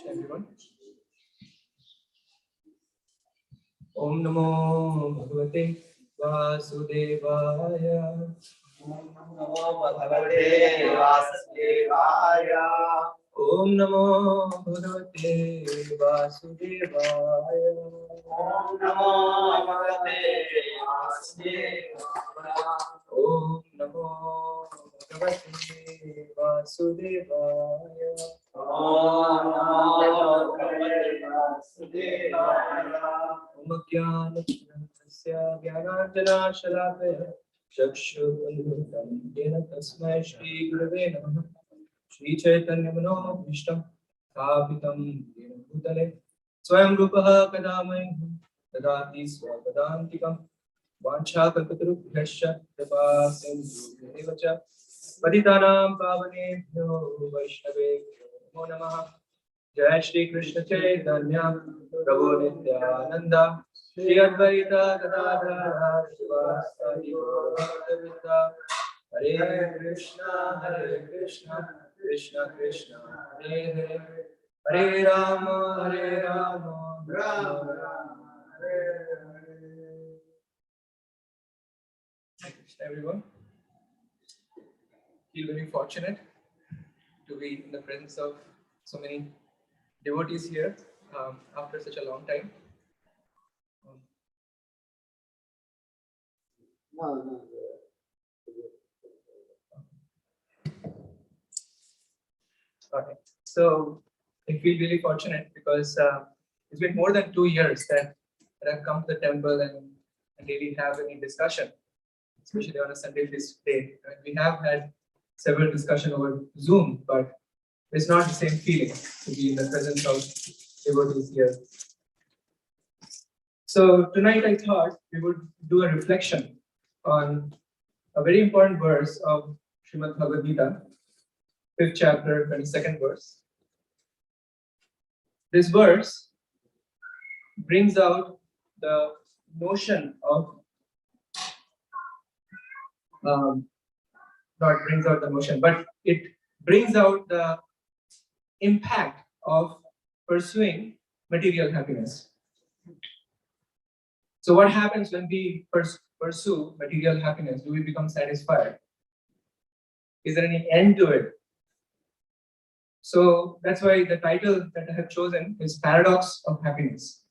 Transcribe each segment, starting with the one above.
everyone. Om Namo Bhagavate Vasudevaya. Om Namo Bhagavate Vasudevaya. Om Namo Bhagavate Vasudevaya. Om Namo Bhagavate Vasudevaya. Om Namo Bhagavate Vasudevaya. Om Namo Bhagavate Vasudevaya. Om Jnana Jnana Shalakaya Chakshuruntam Yena Tasmai Shri Gurave Namaha. Shri Chaitanya Manobhishtam Thapitam Yena Bhutale Swayam Rupaha Kadamayahu Dadati Swagadantikam Vancha Kalpatarubhyasya Kripa Sindhu Cha Patitanam Pavanebhyo Vaishnavebhyo Namo Namaha. Jai Shri Krishna Chaitanya Prabhu Nityananda Shri Advaita Gadadhara Srivastadi Gauravarita. Hare Krishna Krishna Krishna Hare Hare, Hare Rama Rama Rama Hare Hare. Hare Krishna, everyone. Feel very fortunate to be in the presence of so many devotees here after such a long time. Okay, so I feel really fortunate because it's been more than 2 years that I've come to the temple and really have any discussion, especially on a Sunday this day. We have had several discussions over Zoom, but it's not the same feeling to be in the presence of devotees here. So tonight I thought we would do a reflection on a very important verse of Srimad Bhagavad Gita, 5th chapter, 22nd verse. This verse brings out the notion of, not brings out the notion, but it brings out the impact of pursuing material happiness. So what happens when we pursue material happiness? Do we become satisfied? Is there any end to it? So that's why the title that I have chosen is Paradox of Happiness.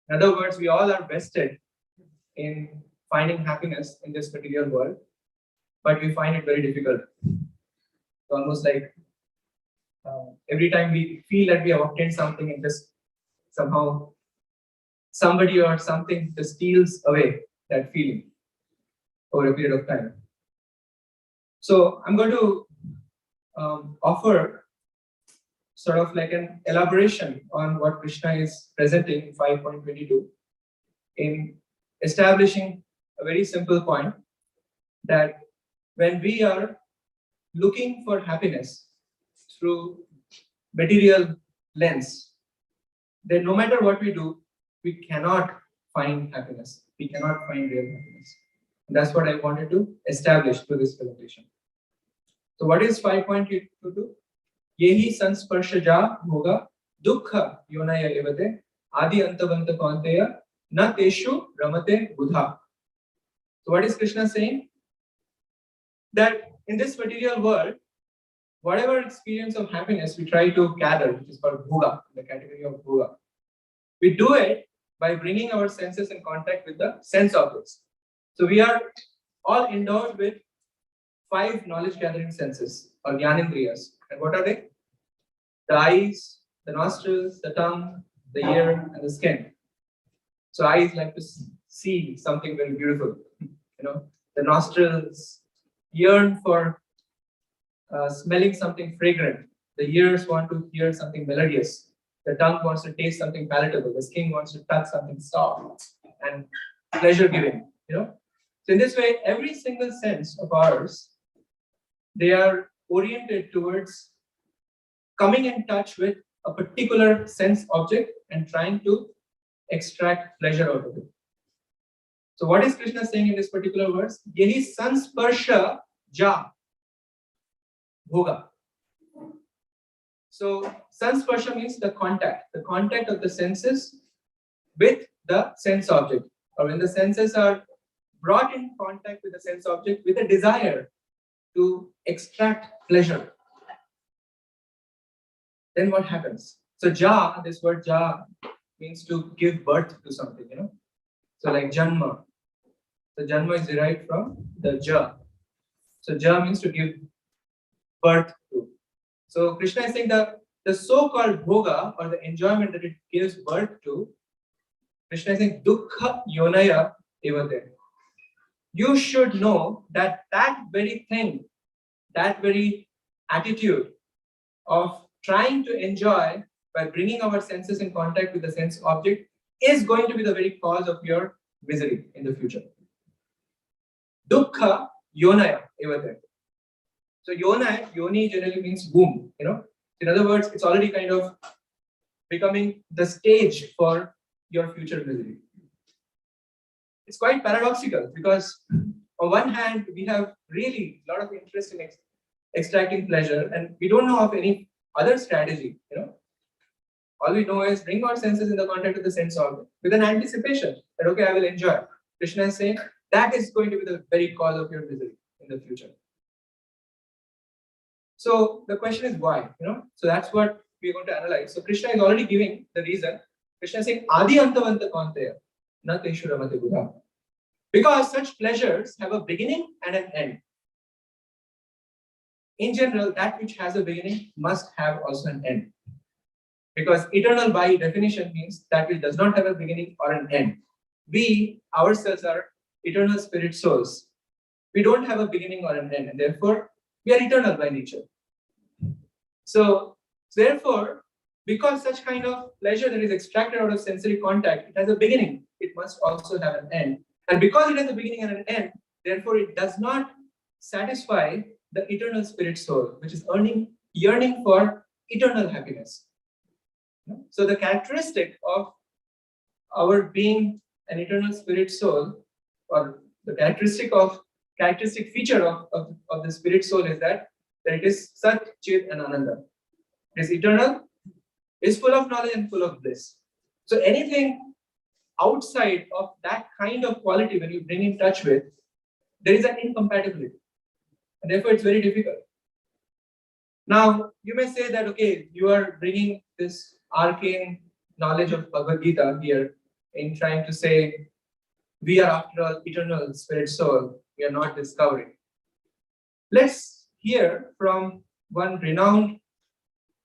In other words, we all are vested in finding happiness in this material world, but we find it very difficult. It's almost like every time we feel that we have obtained something, and just somehow somebody or something just steals away that feeling over a period of time. So I'm going to offer sort of like an elaboration on what Krishna is presenting in 5.22 in establishing a very simple point that when we are looking for happiness through material lens, then no matter what we do, we cannot find happiness. We cannot find real happiness. And that's what I wanted to establish through this presentation. So what is 5.22? Yehi sansparshaja bhoga dukkha yonaya evate adi antavanta kaunteya na teshu ramate buddha. So what is Krishna saying? That in this material world, whatever experience of happiness we try to gather, which is called bhoga, the category of bhoga, we do it by bringing our senses in contact with the sense objects. So we are all endowed with 5 knowledge gathering senses or jnanendriyas. And what are they? The eyes, the nostrils, the tongue, the ear, and the skin. So eyes like to see something very beautiful. The nostrils yearn for smelling something fragrant. The ears want to hear something melodious. The tongue wants to taste something palatable. The skin wants to touch something soft and pleasure-giving. So in this way, every single sense of ours, they are oriented towards coming in touch with a particular sense object and trying to extract pleasure out of it. So what is Krishna saying in this particular verse? Yehi sansparsha ja bhoga. So sansparsha means the contact of the senses with the sense object, or when the senses are brought in contact with the sense object with a desire to extract pleasure, then what happens? So ja, this word ja means to give birth to something, So like janma. So janma is derived from the ja. So ja means to give birth to. So Krishna is saying that the so-called bhoga, or the enjoyment that it gives birth to, Krishna is saying dukkha yonaya evate. You should know that that very thing, that very attitude of trying to enjoy by bringing our senses in contact with the sense object is going to be the very cause of your misery in the future. Dukkha yonaya evate. So yoni generally means womb, In other words, it's already kind of becoming the stage for your future misery. It's quite paradoxical because on one hand, we have really a lot of interest in extracting pleasure, and we don't know of any other strategy, All we know is bring our senses in the contact of the sense object with an anticipation that, okay, I will enjoy. Krishna is saying that is going to be the very cause of your misery in the future. So the question is why, So that's what we're going to analyze. So Krishna is already giving the reason. Krishna is saying, Adi antavanta kanteya, na teshuramate buddha. Because such pleasures have a beginning and an end. In general, that which has a beginning must have also an end. Because eternal by definition means that which does not have a beginning or an end. We ourselves are eternal spirit souls. We don't have a beginning or an end, and therefore we are eternal by nature. So therefore, because such kind of pleasure that is extracted out of sensory contact, it has a beginning, it must also have an end. And because it has a beginning and an end, therefore it does not satisfy the eternal spirit soul, which is yearning for eternal happiness. So the characteristic of our being an eternal spirit soul, or the characteristic feature of the spirit soul is that it is Sat, Chit, and Ananda. It is eternal, is full of knowledge and full of bliss. So anything outside of that kind of quality, when you bring in touch with, there is an incompatibility. And therefore, it's very difficult. Now, you may say that, okay, you are bringing this arcane knowledge of Bhagavad Gita here in trying to say, we are after all eternal spirit soul, we are not discovering. Let's hear from one renowned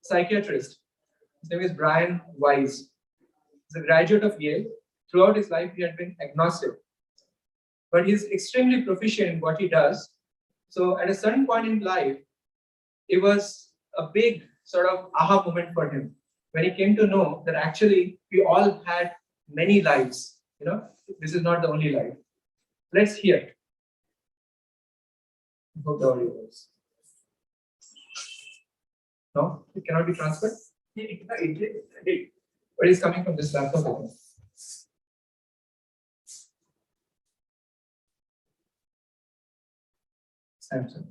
psychiatrist. His name is Brian Weiss. He's a graduate of Yale. Throughout his life, he had been agnostic. But he's extremely proficient in what he does. So at a certain point in life, it was a big sort of aha moment for him when he came to know that actually we all had many lives. This is not the only life. Let's hear. I hope the audio works. No, it cannot be transferred. But it's coming from this laptop. Samsung.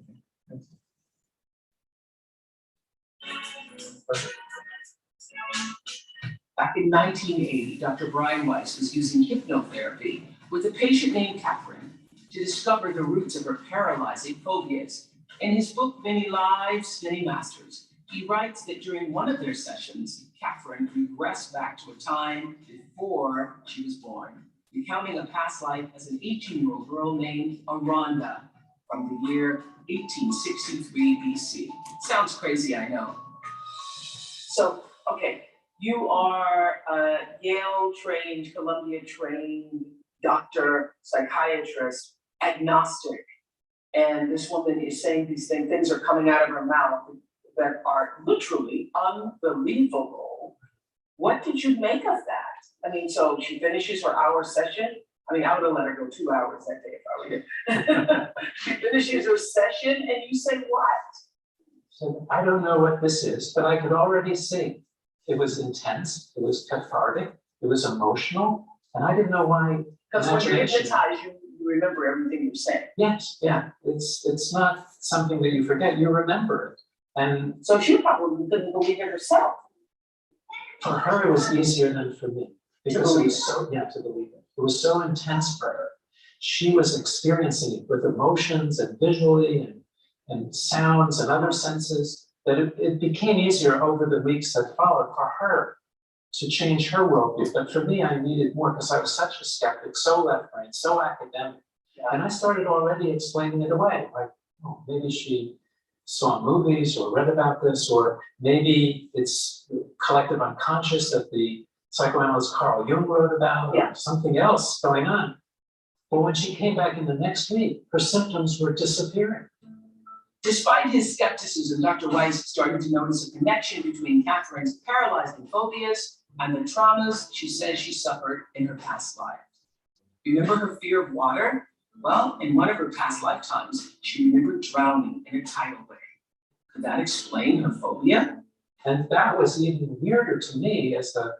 Back in 1980, Dr. Brian Weiss was using hypnotherapy with a patient named Catherine to discover the roots of her paralyzing phobias. In his book, Many Lives, Many Masters, he writes that during one of their sessions, Catherine regressed back to a time before she was born, recounting a past life as an 18-year-old girl named Aranda from the year 1863 BC. Sounds crazy, I know. So, okay, you are a Yale-trained, Columbia-trained doctor, psychiatrist, agnostic, and this woman is saying these things are coming out of her mouth that are literally unbelievable. What did you make of that? I mean, so she finishes her hour session. I mean, I would have let her go 2 hours that day if I were here. She finishes her session and you say what? So I don't know what this is, but I could already see it was intense, it was cathartic, it was emotional, and I didn't know why. Because when you're hypnotized, you remember everything you said. Yes, yeah, it's not something that you forget, you remember it. And So she probably couldn't believe it herself. for her, it was easier than for me. Because it believe was so, yeah, to believe it. It was so intense for her. She was experiencing it with emotions and visually and sounds and other senses, that it became easier over the weeks that followed for her to change her worldview. But for me, I needed more because I was such a skeptic, so left brain, so academic. And I started already explaining it away. Like, oh, maybe she saw movies or read about this, or maybe it's collective unconscious that the psychoanalyst Carl Jung wrote about, or something else going on. But when she came back in the next week, her symptoms were disappearing. Despite his skepticism, Dr. Weiss started to notice a connection between Catherine's paralyzing phobias and the traumas she says she suffered in her past life. Remember her fear of water? Well, in one of her past lifetimes, she remembered drowning in a tidal wave. Could that explain her phobia? And that was even weirder to me as a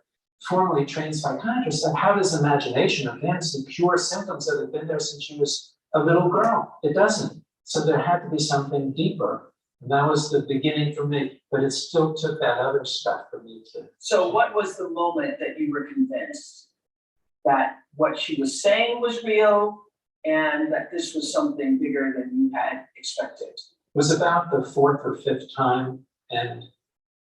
formerly trained psychiatrist. That how does imagination again see pure symptoms that have been there since she was a little girl? It doesn't. So there had to be something deeper. And that was the beginning for me, but it still took that other stuff for me to. So what was the moment that you were convinced that what she was saying was real and that this was something bigger than you had expected? It was about the fourth or fifth time, and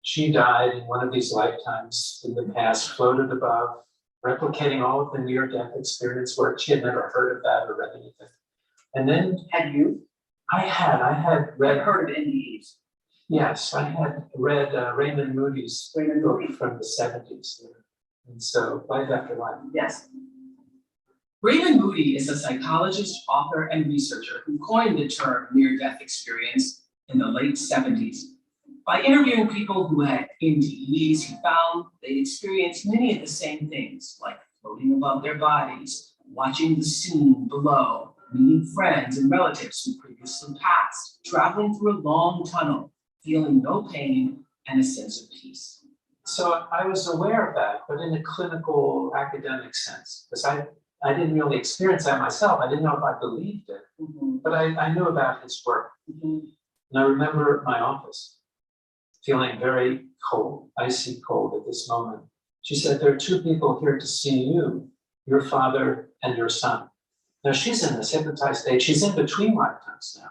she died in one of these lifetimes in the past, floated above, replicating all of the near-death experience work. She had never heard of that or read anything. And then Had you? I had read, Heard of NDEs? yes, I had read Raymond Moody's Raymond book Moody. from the 70s. And so Life After Life. Yes. Raymond Moody is a psychologist, author, and researcher who coined the term near-death experience in the late 70s. By interviewing people who had NDEs, he found they experienced many of the same things, like floating above their bodies, watching the scene below, meeting friends and relatives who previously passed, traveling through a long tunnel, feeling no pain and a sense of peace. So I was aware of that, but in a clinical academic sense, because I didn't really experience that myself. I didn't know if I believed it, but I knew about his work. And I remember my office feeling very cold, icy cold at this moment. She said, there are two people here to see you, your father and your son. Now she's in this hypnotized state. She's in between lifetimes now,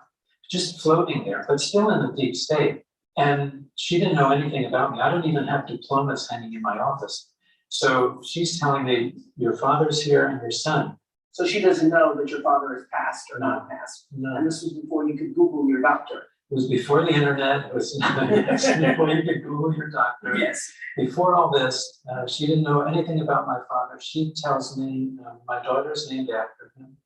just floating there, but still in a deep state. And she didn't know anything about me. I don't even have diplomas hanging in my office. So she's telling me, your father's here and your son. So she doesn't know that your father is passed or not passed. No. And this was before you could Google your doctor. It was before the internet. It was before you could Google your doctor. Yes. Before all this, she didn't know anything about my father. She tells me my daughter's named after him.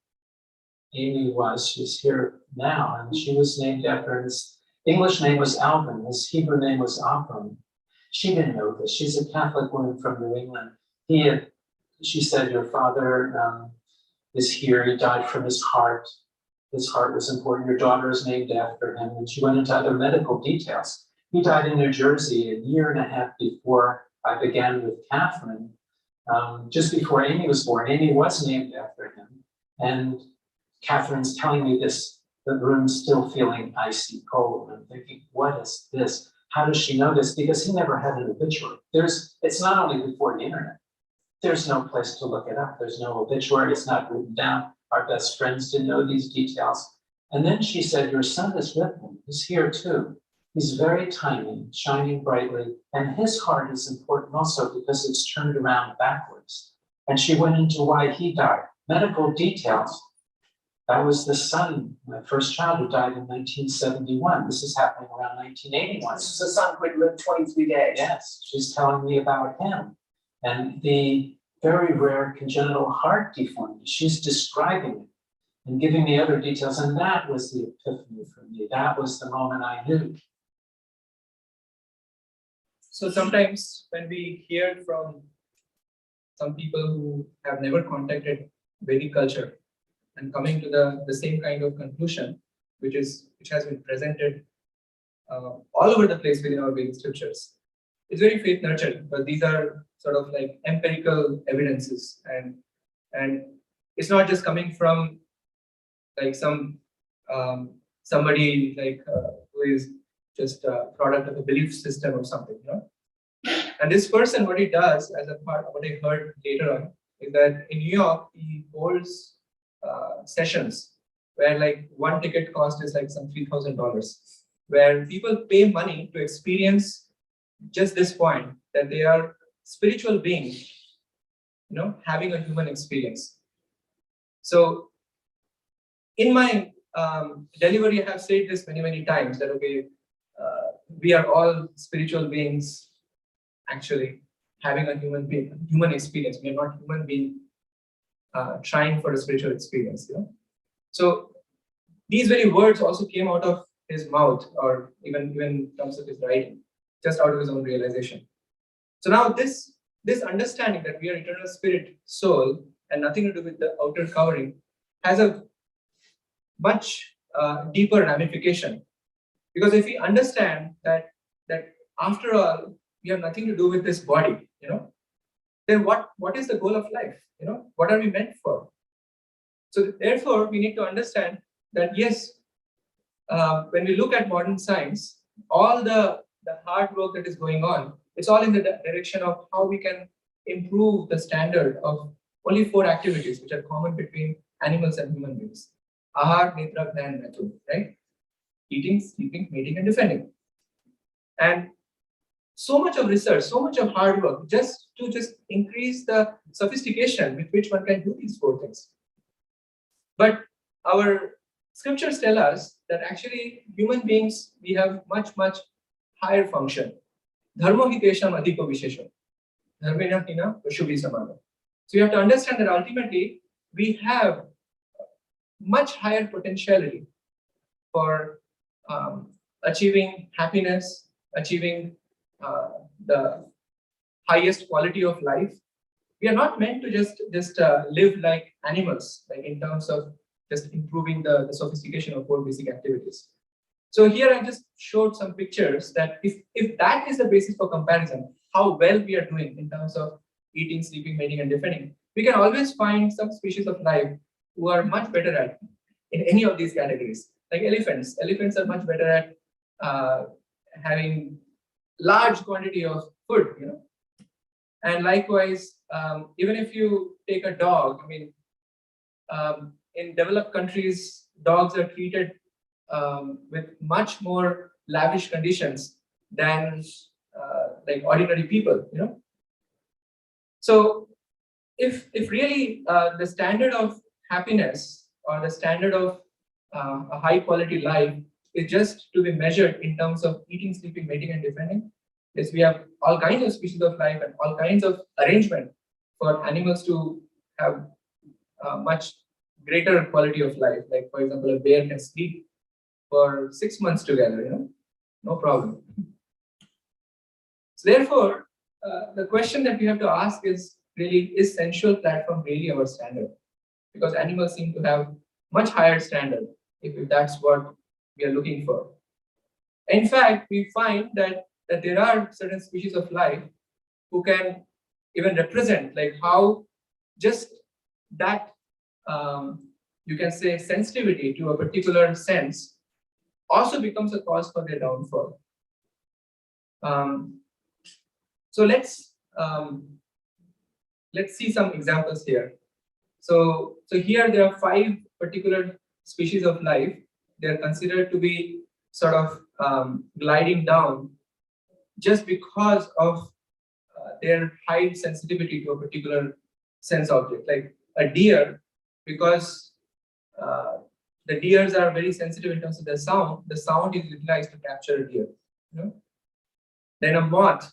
Amy was, she's here now, and she was named after his English name was Alvin, his Hebrew name was Avram. She didn't know this. She's a Catholic woman from New England. She said, your father is here. He died from his heart. His heart was important. Your daughter is named after him. And she went into other medical details. He died in New Jersey a year and a half before I began with Catherine. Just before Amy was born, Amy was named after him. And Catherine's telling me this, the room's still feeling icy cold. I'm thinking, what is this? How does she know this? Because he never had an obituary. It's not only before the internet. There's no place to look it up. There's no obituary. It's not written down. Our best friends didn't know these details. And then she said, your son is with him. He's here too. He's very tiny, shining brightly. And his heart is important also because it's turned around backwards. And she went into why he died. Medical details. That was the son, my first child, who died in 1971. This is happening around 1981. This is a son who had lived 23 days. Yes, she's telling me about him. And the very rare congenital heart deformity, she's describing it and giving me other details. And that was the epiphany for me. That was the moment I knew. So sometimes when we hear from some people who have never contacted Vedic culture and coming to the same kind of conclusion, which has been presented all over the place within our Vedic scriptures, it's very faith nurtured, but these are sort of like empirical evidences, and it's not just coming from like somebody like who is just a product of a belief system or something, you know. And this person, what he does, as a part of what I heard later on, is that in New York he holds sessions where like one ticket cost is like some $3,000, where people pay money to experience just this point that they are spiritual beings, you know, having a human experience. So in my delivery, I have said this many times that okay, we are all spiritual beings actually having a human experience. We are not human being trying for a spiritual experience, you know. So these very words also came out of his mouth, or even in terms of his writing, just out of his own realization. So now this understanding that we are eternal spirit, soul, and nothing to do with the outer covering, has a much deeper ramification. Because if we understand that after all we have nothing to do with this body, you know, then what is the goal of life? You know, what are we meant for? So therefore, we need to understand that yes, when we look at modern science, all the hard work that is going on, it's all in the direction of how we can improve the standard of only 4 activities which are common between animals and human beings: ahar, nitra, and maithun, right? Eating, sleeping, mating, and defending. And so much of research, so much of hard work, just to increase the sophistication with which one can do these 4 things. But our scriptures tell us that actually human beings, we have much higher function. Dharma hitesham adhiko vishesham. Dharmena hina pashubhi samana. So you have to understand that ultimately we have much higher potentiality for achieving happiness, achieving the highest quality of life. We are not meant to just live like animals, like in terms of just improving the sophistication of 4 basic activities. So here I just showed some pictures that if that is the basis for comparison, how well we are doing in terms of eating, sleeping, mating, and defending, we can always find some species of life who are much better at in any of these categories. Like elephants. Elephants are much better at having large quantity of food, you know. And likewise, even if you take a dog, I mean, in developed countries, dogs are treated with much more lavish conditions than like ordinary people, you know. So if really the standard of happiness or the standard of a high quality life is just to be measured in terms of eating, sleeping, mating, and defending, yes, we have all kinds of species of life and all kinds of arrangement for animals to have much greater quality of life. Like for example, a bear can sleep for 6 months together, you know, no problem. So therefore, the question that we have to ask is really, is sensual platform really our standard? Because animals seem to have much higher standard if that's what we are looking for. In fact, we find that there are certain species of life who can even represent like how just that you can say sensitivity to a particular sense also becomes a cause for their downfall. So let's see some examples here. So here there are 5 particular species of life. They are considered to be sort of gliding down just because of their high sensitivity to a particular sense object. Like a deer, because the deers are very sensitive in terms of the sound is utilized to capture a deer. You know? Then a moth's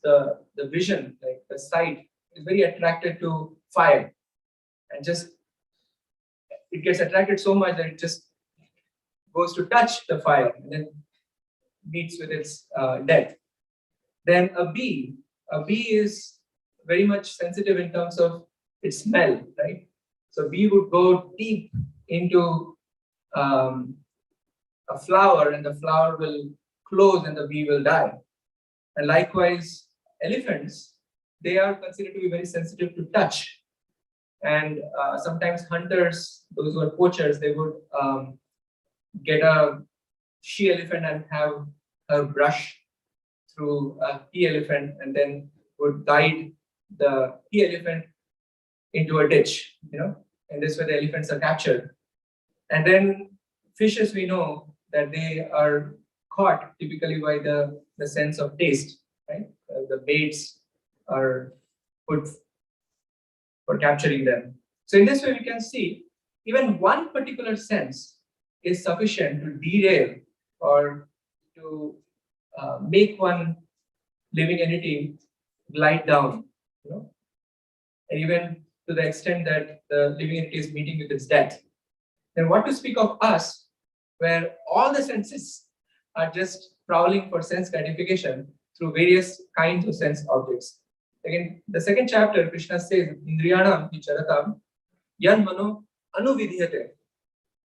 the vision, like the sight, is very attracted to fire, and just it gets attracted so much that it just goes to touch the fire and then meets with its death. Then a bee is very much sensitive in terms of its smell, right? So bee would go deep into a flower, and the flower will close and the bee will die. And likewise, elephants, they are considered to be very sensitive to touch. And sometimes hunters, those who are poachers, they would get a she elephant and have her brush through a he elephant and then would guide the he elephant into a ditch, and this way the elephants are captured. And then fishes, we know that they are caught typically by the sense of taste, right? The baits are put for capturing them. So in this way, we can see even one particular sense is sufficient to derail or to make one living entity glide down, and even to the extent that the living entity is meeting with its death. Then what to speak of us, where all the senses are just prowling for sense gratification through various kinds of sense objects. Again, the second chapter, Krishna says, Indriyanam charatam yan mano anuvidhyate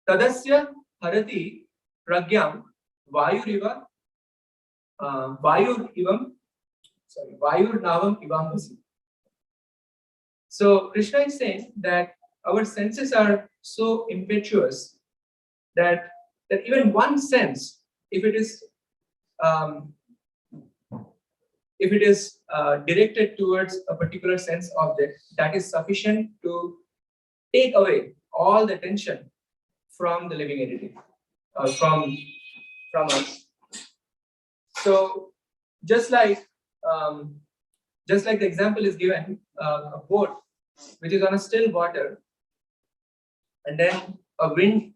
tadasya harati pragyam vayur navam ivam vasi. So Krishna is saying that our senses are so impetuous that even one sense, if it is directed towards a particular sense object, that is sufficient to take away all the tension from the living entity, from us. So just like the example is given, a boat which is on a still water, and then a wind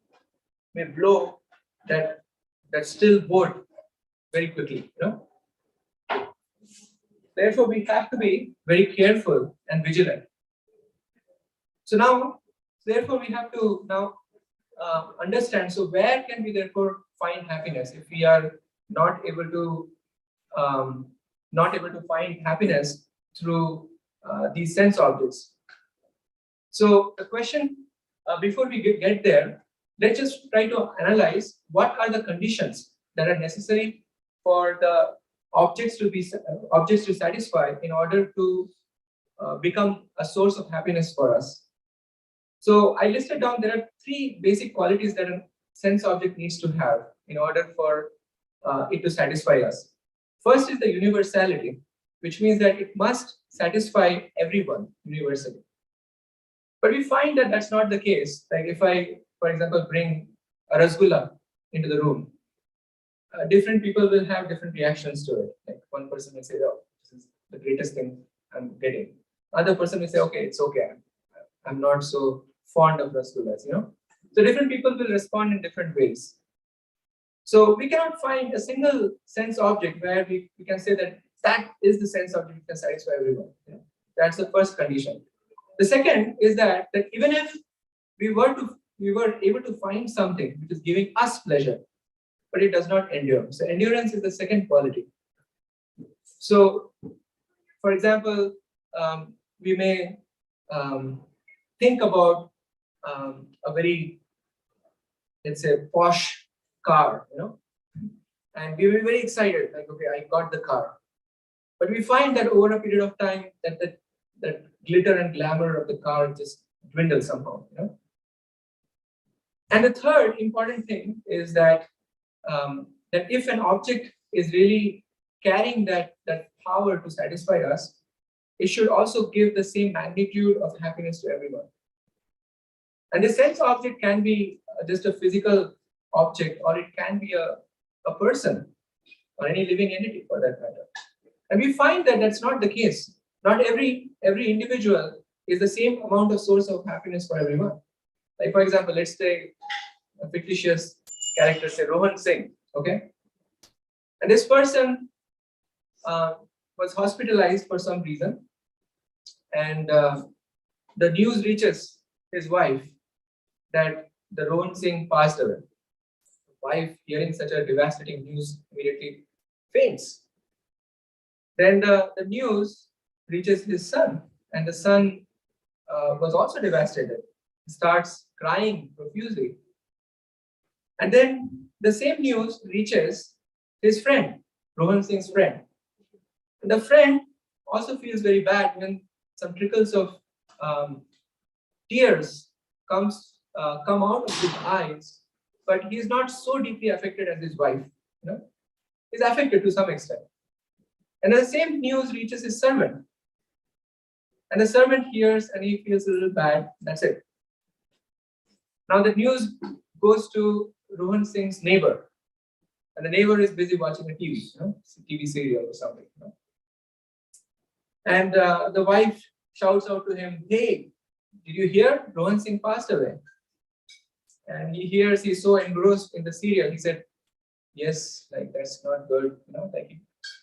may blow that still boat very quickly. Therefore, we have to be very careful and vigilant. So therefore, we have to now understand. So, where can we therefore find happiness if we are not able to find happiness through these sense objects? So, the question before we get there, let's just try to analyze what are the conditions that are necessary for the objects to satisfy in order to become a source of happiness for us. So I listed down there are three basic qualities that a sense object needs to have in order for it to satisfy us. First is the universality, which means that it must satisfy everyone universally. But we find that that's not the case. Like if I, for example, bring a rasgulla into the room, different people will have different reactions to it. Like one person may say, "Oh, this is the greatest thing I'm getting." Other person may say, "Okay, it's okay. I'm not so fond of rasgullas." So different people will respond in different ways. So we cannot find a single sense object where we can say that is the sense object that can satisfy everyone. That's the first condition. The second is that even if we were able to find something which is giving us pleasure, but it does not endure. So endurance is the second quality. So, for example, we may think about a very, let's say, posh car, and we will be very excited, like, okay, I got the car. But we find that over a period of time, that glitter and glamour of the car just dwindles somehow, And the third important thing is that if an object is really carrying that power to satisfy us, it should also give the same magnitude of happiness to everyone. And the sense object can be just a physical object, or it can be a person or any living entity for that matter. And we find that that's not the case. Not every individual is the same amount of source of happiness for everyone. Like, for example, let's say a fictitious character, say Rohan Singh, okay? And this person was hospitalized for some reason, and the news reaches his wife that the Rohan Singh passed away. The wife, hearing such a devastating news, immediately faints. Then the news reaches his son, and the son was also devastated. He starts crying profusely. And then the same news reaches his friend, Rohan Singh's friend. And the friend also feels very bad when some trickles of tears come out of his eyes, but he is not so deeply affected as his wife. is affected to some extent. And the same news reaches his servant. And the servant hears and he feels a little bad. That's it. Now the news goes to Rohan Singh's neighbor. And the neighbor is busy watching a TV, TV serial or something. And the wife shouts out to him, "Hey, did you hear? Rohan Singh passed away." And he hears, he's so engrossed in the serial. He said, "Yes, like that's not good." Like he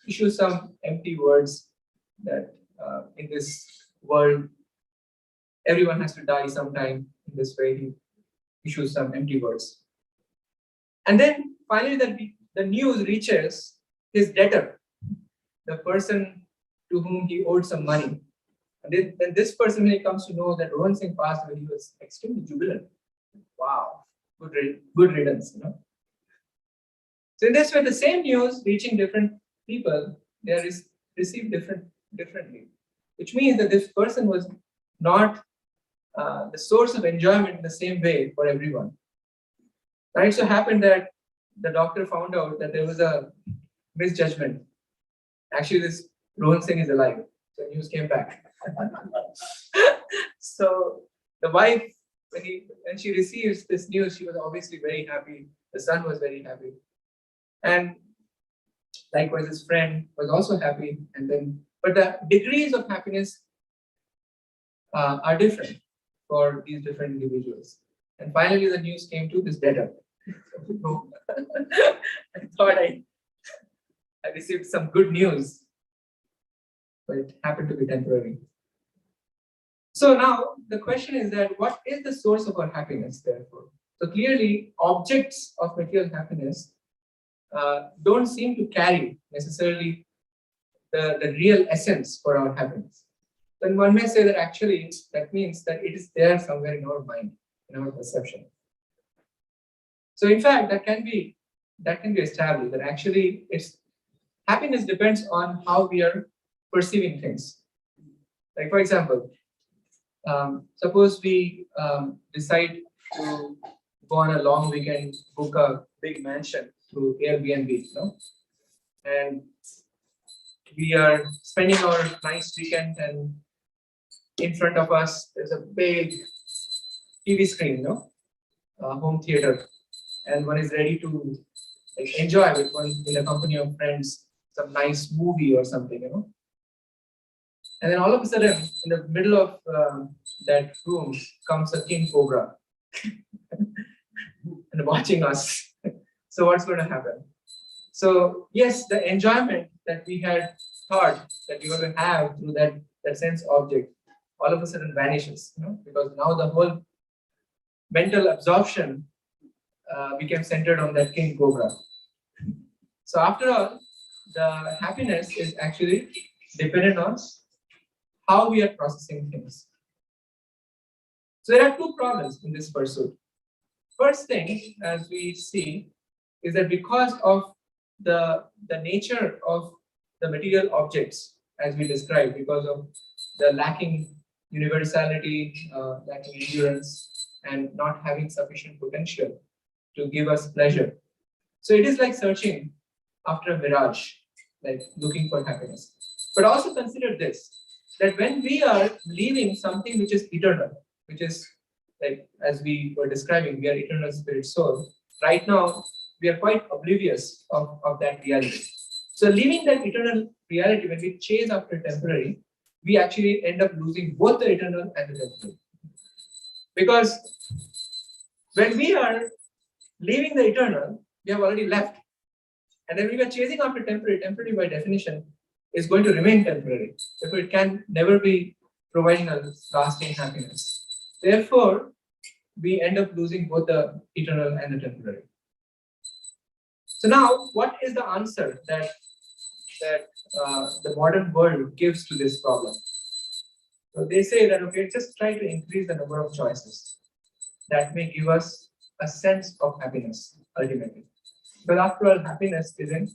issues some empty words that in this world, everyone has to die sometime. In this way, he issues some empty words. And then finally, the news reaches his debtor, the person to whom he owed some money. And then this person, when he comes to know that Rohan Singh passed away, he was extremely jubilant. Wow, good riddance, So in this way, the same news reaching different people, they are received differently, which means that this person was not the source of enjoyment in the same way for everyone. Now it so happened that the doctor found out that there was a misjudgment. Actually, this Rohan Singh is alive. So news came back. So the wife, when she receives this news, she was obviously very happy. The son was very happy. And likewise, his friend was also happy. But the degrees of happiness are different for these different individuals. And finally, the news came to this debtor. I thought I received some good news, but it happened to be temporary. So now the question is that what is the source of our happiness, therefore? So clearly, objects of material happiness don't seem to carry necessarily the real essence for our happiness. Then one may say that actually that means that it is there somewhere in our mind, in our perception. So in fact, that can be established that actually happiness depends on how we are perceiving things. Like for example, suppose we decide to go on a long weekend, book a big mansion through Airbnb, and we are spending our nice weekend, and in front of us there's a big TV screen, home theater, and one is ready to enjoy with in the company of friends some nice movie or something, And then all of a sudden, in the middle of that room comes a king cobra and watching us. So what's going to happen? So yes, the enjoyment that we had thought that we were going to have through that sense object, all of a sudden vanishes, because now the whole mental absorption became centered on that king cobra. So after all, the happiness is actually dependent on how we are processing things. So there are two problems in this pursuit. First thing, as we see, is that because of the nature of the material objects, as we described, because of the lacking universality, lacking endurance, and not having sufficient potential to give us pleasure. So it is like searching after a mirage, like looking for happiness. But also consider this, that when we are leaving something which is eternal, which is like, as we were describing, we are eternal spirit soul. Right now, we are quite oblivious of that reality. So leaving that eternal reality, when we chase after temporary, we actually end up losing both the eternal and the temporary. Because when we are leaving the eternal, we have already left. And then we are chasing after temporary by definition is going to remain temporary. Therefore, it can never be providing us lasting happiness. Therefore, we end up losing both the eternal and the temporary. So now, what is the answer that the modern world gives to this problem? So they say that, okay, just try to increase the number of choices. That may give us a sense of happiness, ultimately. But after all, happiness is in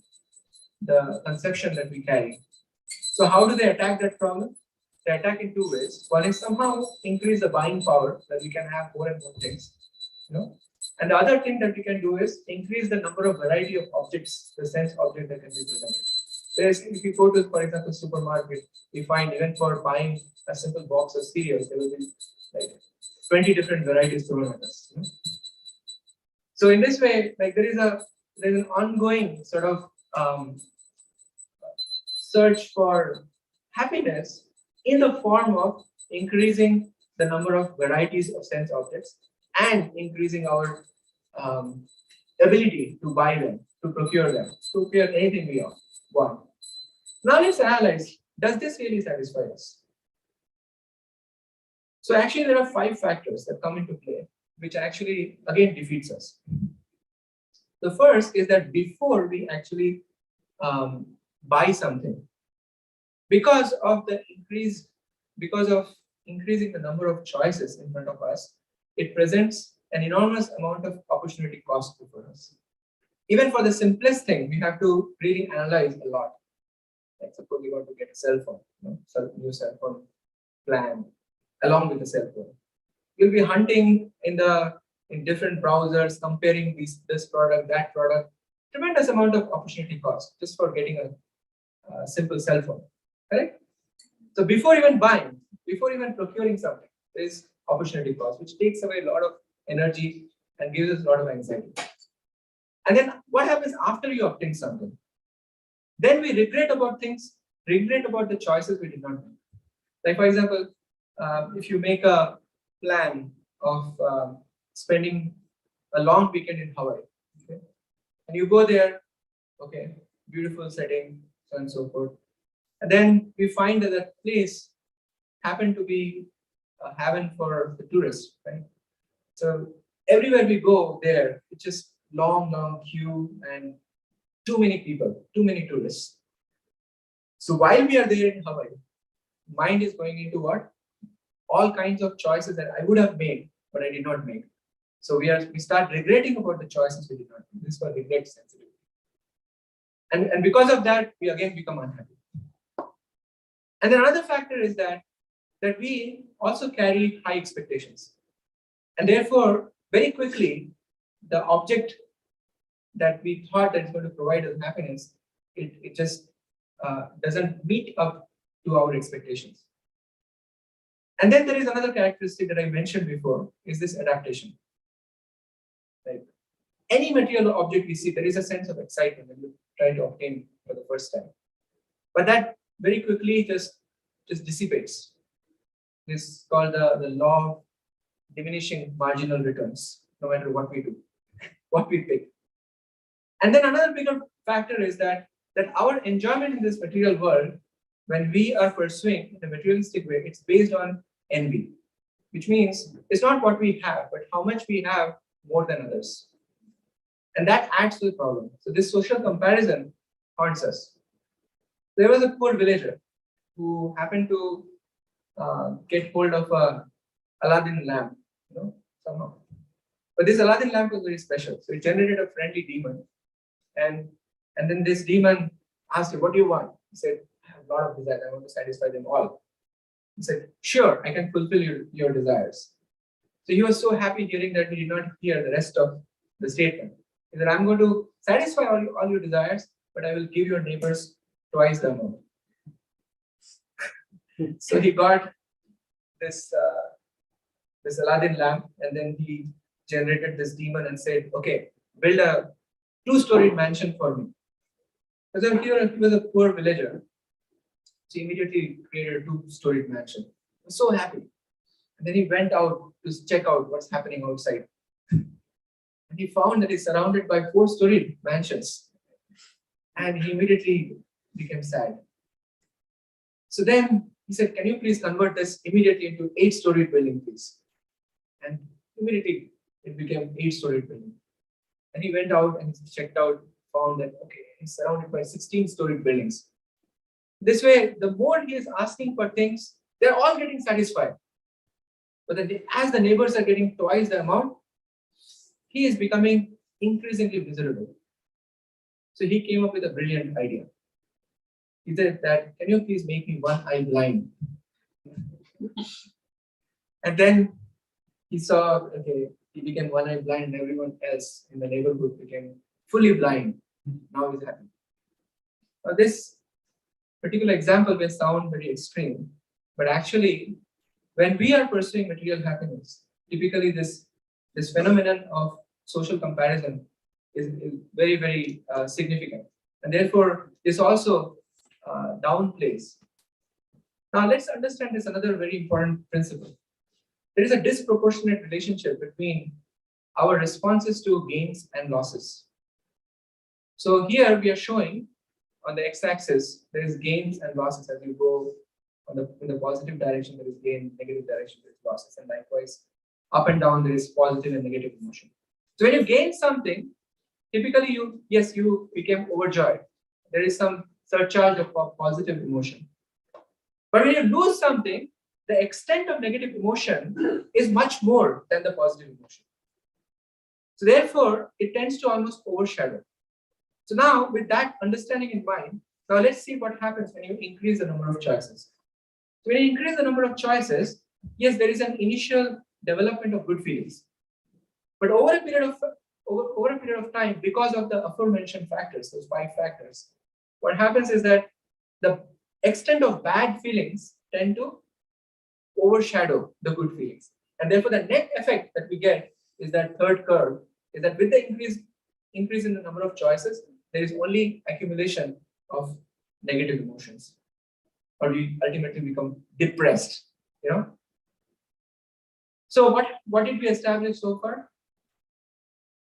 the conception that we carry. So how do they attack that problem? They attack in two ways. One is somehow increase the buying power, that we can have more and more things. And the other thing that we can do is increase the number of variety of objects, the sense object that can be presented. Whereas if you go to, for example, supermarket, we find even for buying a simple box of cereals, there will be like 20 different varieties thrown at us. So in this way, like there's an ongoing sort of search for happiness in the form of increasing the number of varieties of sense objects and increasing our ability to buy them, to procure them, to procure anything we want. Now let's analyze, does this really satisfy us? So actually there are 5 factors that come into play, which actually again defeats us. The first is that before we actually buy something, because of increasing the number of choices in front of us, it presents an enormous amount of opportunity cost for us. Even for the simplest thing, we have to really analyze a lot. Like suppose you want to get a cell phone, new cell phone plan along with the cell phone. You'll be hunting in different browsers, comparing this product, that product. Tremendous amount of opportunity cost just for getting a simple cell phone. Correct? So before even buying, before even procuring something, there is opportunity cost, which takes away a lot of energy and gives us a lot of anxiety. And then what happens after you obtain something? Then we regret about things, regret about the choices we did not make. Like for example, if you make a plan of spending a long weekend in Hawaii, okay? And you go there, okay, beautiful setting, so on and so forth. And then we find that that place happened to be a haven for the tourists, right? So everywhere we go there, it's just long queue and too many people, too many tourists. So while we are there in Hawaii, mind is going into what? All kinds of choices that I would have made, but I did not make. So we start regretting about the choices we did not make. This is called regret sensitivity. And because of that, we again become unhappy. And then another factor is that we also carry high expectations. And therefore, very quickly, the object that we thought that is going to provide us happiness, it just doesn't meet up to our expectations. And then there is another characteristic that I mentioned before, is this adaptation. Like any material object we see, there is a sense of excitement when you try to obtain for the first time. But that very quickly just dissipates. This is called the law of diminishing marginal returns, no matter what we do, what we pick. And then another bigger factor is that our enjoyment in this material world, when we are pursuing in a materialistic way, it's based on envy, which means it's not what we have, but how much we have more than others. And that adds to the problem. So this social comparison haunts us. There was a poor villager who happened to get hold of a Aladdin lamp, somehow. But this Aladdin lamp was very special. So it generated a friendly demon. And then this demon asked him, "What do you want?" He said, "I have a lot of desires. I want to satisfy them all." He said, "Sure, I can fulfill your desires." So he was so happy hearing that he did not hear the rest of the statement. He said, "I'm going to satisfy all your desires, but I will give your neighbors twice the amount." So he got this Aladdin lamp, and then he generated this demon and said, "Okay, build a 2-storied mansion for me." So here he was a poor villager. So he immediately created a 2-storied mansion. He was so happy. And then he went out to check out what's happening outside. And he found that he's surrounded by 4-storied mansions. And he immediately became sad. So then he said, "Can you please convert this immediately into 8-storied building, please?" And immediately it became 8-storied building. And he went out and checked out, found that, okay, he's surrounded by 16-storied buildings. This way, the more he is asking for things, they're all getting satisfied. But then as the neighbors are getting twice the amount, he is becoming increasingly miserable. So he came up with a brilliant idea. He said that, "Can you please make me one eye blind?" And then he saw, okay, He became one eye blind, and everyone else in the neighborhood became fully blind. Now he's happy. Now, this particular example may sound very extreme, but actually, when we are pursuing material happiness, typically this phenomenon of social comparison is very, very significant. And therefore, this also downplays. Now, let's understand this another very important principle. There is a disproportionate relationship between our responses to gains and losses. So here we are showing on the x-axis, there is gains and losses as you go in the positive direction, there is gain, negative direction, there is losses, and likewise, up and down, there is positive and negative emotion. So when you gain something, typically you became overjoyed. There is some surcharge of positive emotion. But when you lose something, the extent of negative emotion is much more than the positive emotion. So therefore, it tends to almost overshadow. So now, with that understanding in mind, now let's see what happens when you increase the number of choices. So when you increase the number of choices, yes, there is an initial development of good feelings. But over a period of time, because of the aforementioned factors, those 5 factors, what happens is that the extent of bad feelings tend to overshadow the good feelings. And therefore, the net effect that we get is that third curve, is that with the increase in the number of choices, there is only accumulation of negative emotions, or we ultimately become depressed. So what did we establish so far?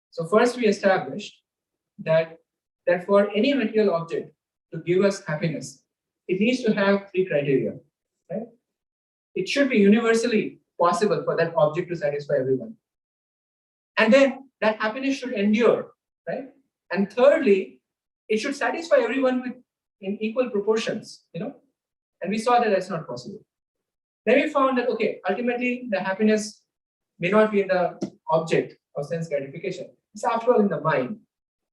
So first we established that for any material object to give us happiness, it needs to have 3 criteria. Right? It should be universally possible for that object to satisfy everyone. And then that happiness should endure, right? And thirdly, it should satisfy everyone in equal proportions, And we saw that that's not possible. Then we found that, okay, ultimately the happiness may not be in the object of sense gratification. It's after all in the mind.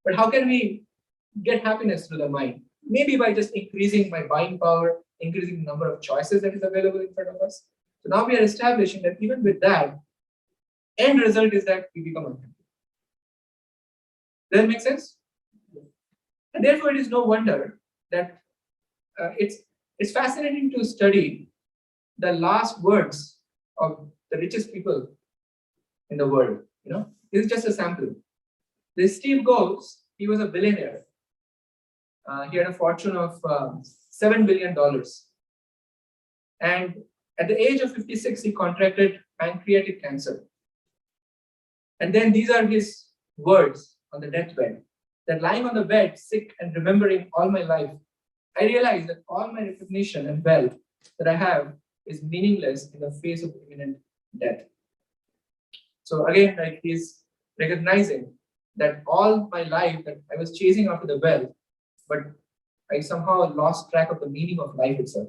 But how can we get happiness through the mind? Maybe by just increasing my buying power, increasing the number of choices that is available in front of us. So now we are establishing that even with that, end result is that we become unhappy. Does that make sense? And therefore, it is no wonder that it's fascinating to study the last words of the richest people in the world. This is just a sample. This Steve Jobs, he was a billionaire. He had a fortune of $7 billion. And at the age of 56, he contracted pancreatic cancer. And then these are his words on the deathbed, that lying on the bed, sick and remembering all my life, I realized that all my recognition and wealth that I have is meaningless in the face of imminent death. So again, he's recognizing that all my life that I was chasing after the wealth, but I somehow lost track of the meaning of life itself.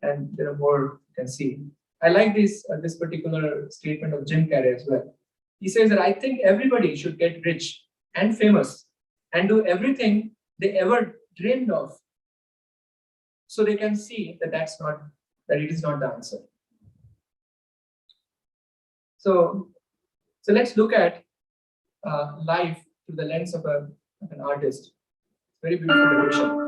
And there are more you can see. I like this particular statement of Jim Carrey as well. He says that I think everybody should get rich and famous and do everything they ever dreamed of, so they can see that it is not the answer. So let's look at life through the lens of an artist. Very beautiful depiction.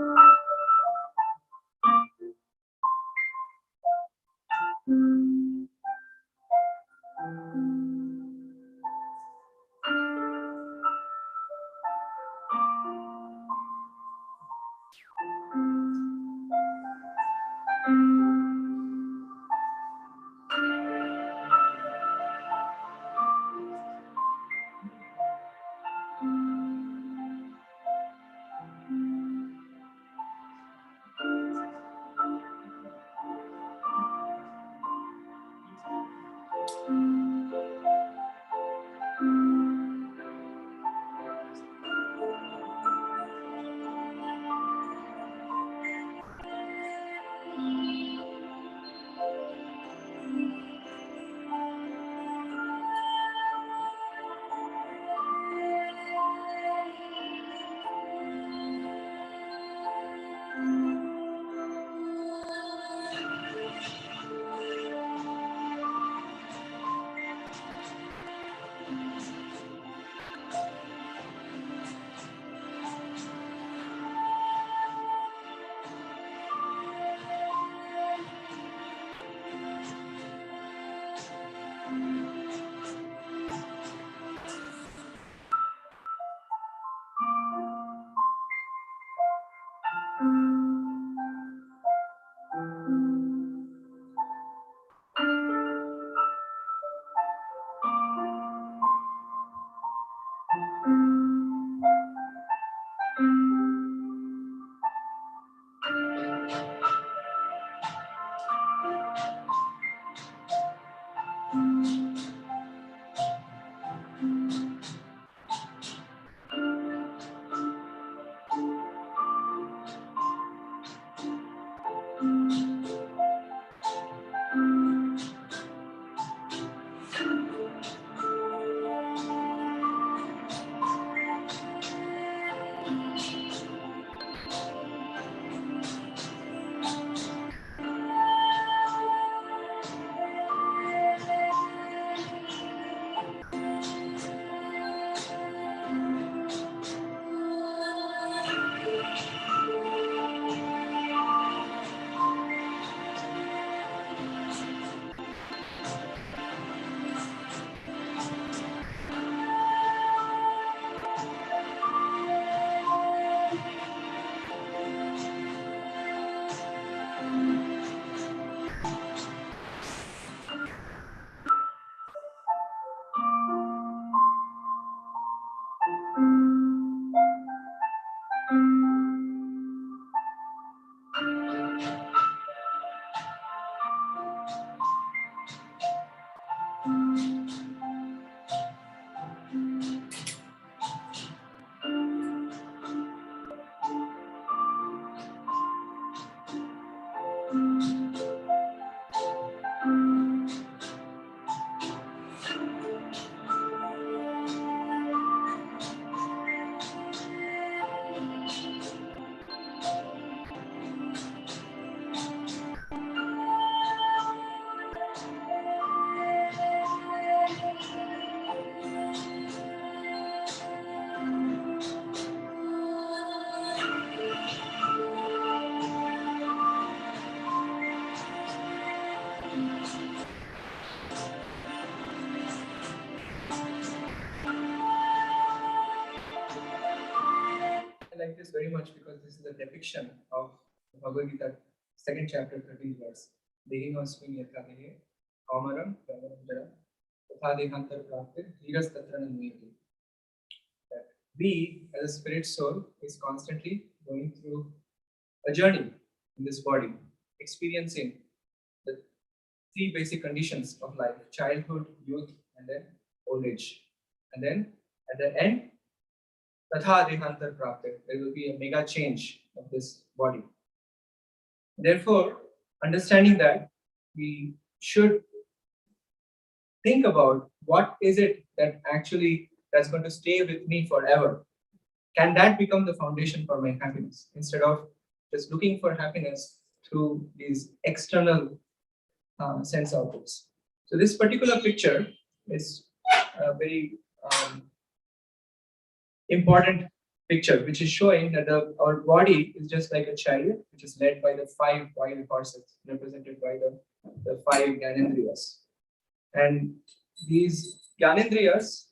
I like this very much because this is a depiction of the Bhagavad Gita, second chapter, 13th verse. Dehinosmin yathadehe, kaumaram, brahmanam jara, tatha dehantar prapte, dhiras tatrana nuyati. That we, as a spirit soul, is constantly going through a journey in this body, experiencing the three basic conditions of life: childhood, youth, and then old age. And then at the end, Tatha Dehantar Prapte, there will be a mega change of this body. Therefore, understanding that, we should think about what is it that actually that's going to stay with me forever. Can that become the foundation for my happiness instead of just looking for happiness through these external sense objects? So this particular picture is a very important picture, which is showing that our body is just like a chariot, which is led by the 5 wild horses, represented by the 5 Gyanendriyas. And these Gyanendriyas,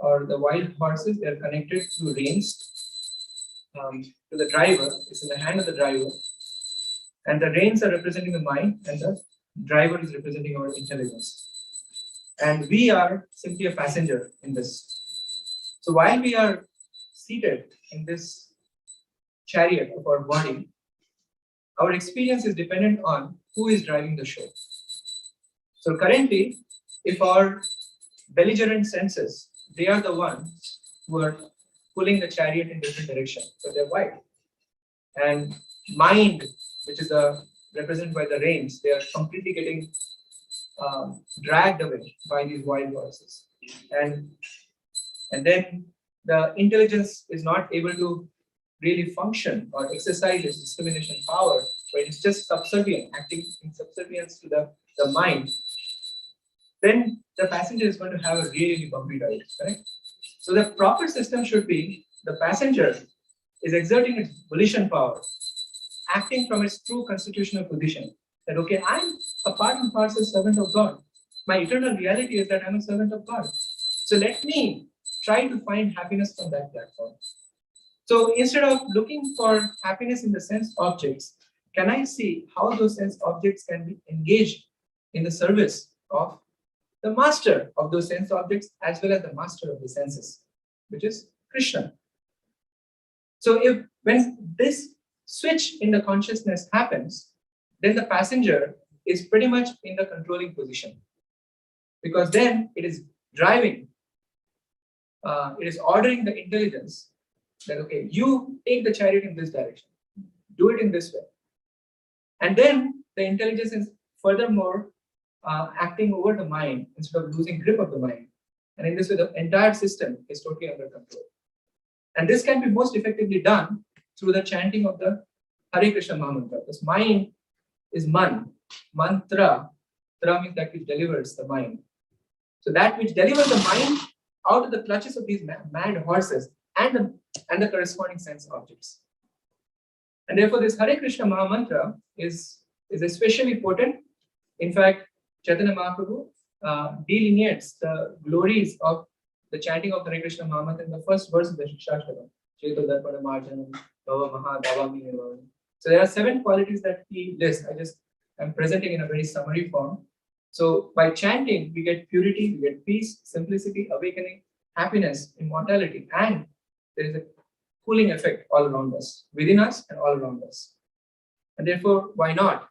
or the wild horses, they are connected through reins to the driver. It's in the hand of the driver. And the reins are representing the mind, and the driver is representing our intelligence. And we are simply a passenger in this. So while we are seated in this chariot of our body, our experience is dependent on who is driving the show. So currently, if our belligerent senses, they are the ones who are pulling the chariot in different directions, so they're white. And mind, which is represented by the reins, they are completely getting dragged away by these wild horses. And then the intelligence is not able to really function or exercise its discrimination power, but it's just subservient, acting in subservience to the mind. Then the passenger is going to have a really bumpy ride, right? So the proper system should be the passenger is exerting its volition power, acting from its true constitutional position. That okay, I'm a part and parcel servant of God. My eternal reality is that I'm a servant of God. So let me try to find happiness from that platform. So instead of looking for happiness in the sense objects, can I see how those sense objects can be engaged in the service of the master of those sense objects as well as the master of the senses, which is Krishna. So when this switch in the consciousness happens, then the passenger is pretty much in the controlling position, because then it is driving, it is ordering the intelligence that okay, you take the chariot in this direction, do it in this way. And then the intelligence is furthermore acting over the mind instead of losing grip of the mind. And in this way, the entire system is totally under control. And this can be most effectively done through the chanting of the Hare Krishna Mahamantra. This mind is man, mantra. Tra means that which delivers the mind. So that which delivers the mind out of the clutches of these mad horses and the corresponding sense objects. And therefore, this Hare Krishna Mahamantra is especially potent. In fact, Chaitanya Mahaprabhu delineates the glories of the chanting of Hare Krishna Mahamantra in the first verse of the Shikshashtakam. Cheto Darpana Marginal, Bhava Maha Davami Nirvana. So there are 7 qualities that he lists. I'm presenting in a very summary form. So by chanting, we get purity, we get peace, simplicity, awakening, happiness, immortality, and there is a cooling effect all around us, within us and all around us. And therefore, why not?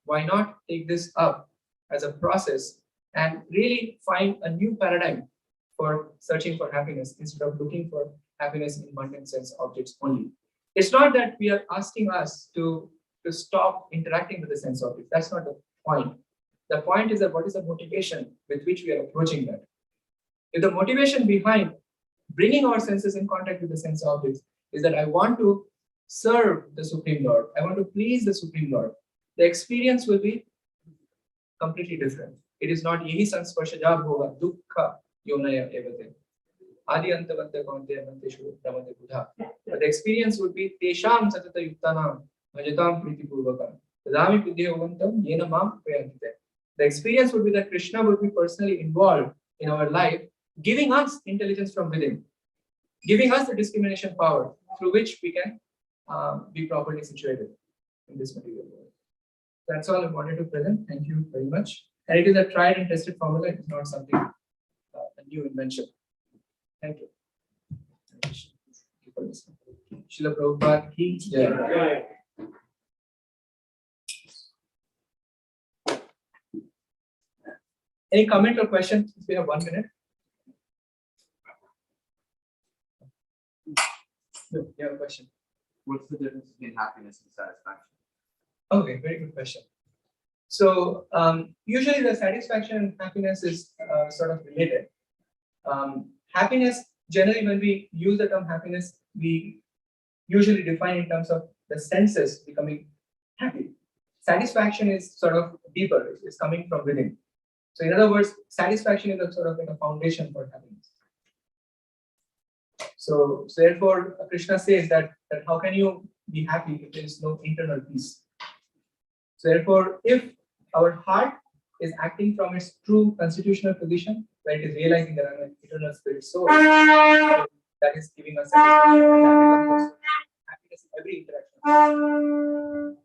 Why not take this up as a process and really find a new paradigm for searching for happiness instead of looking for happiness in mundane sense objects only. It's not that we are asking us to to stop interacting with the sense objects. That's not the point. The point is that what is the motivation with which we are approaching that? If the motivation behind bringing our senses in contact with the sense objects is that I want to serve the Supreme Lord, I want to please the Supreme Lord, the experience will be completely different. It is not yehi sansparshaja bhova dukkha yonaya evate. Adi antavanta kaunte amanteshu ramate buddha. But the experience would be tesham satata yuktanam bhajatam priti purvakam. Tadami buddhi yogantam yena mam prayantite. The experience would be that Krishna would be personally involved in our life, giving us intelligence from within, giving us the discrimination power through which we can be properly situated in this material world. That's all I wanted to present. Thank you very much. And it is a tried and tested formula. It is not something a new invention. Thank you. Srila Prabhupada ki jai. Any comment or question? Since we have 1 minute. No, you have a question. What's the difference between happiness and satisfaction? Okay, very good question. So usually the satisfaction and happiness is sort of related. Happiness, generally when we use the term happiness, we usually define in terms of the senses becoming happy. Satisfaction is sort of deeper, it's coming from within. So in other words, satisfaction is a sort of like a foundation for happiness. So therefore, Krishna says that how can you be happy if there is no internal peace? So therefore, if our heart is acting from its true constitutional position, where it is realizing that I'm an eternal spirit soul, that is giving us satisfaction, and that becomes happiness in every interaction.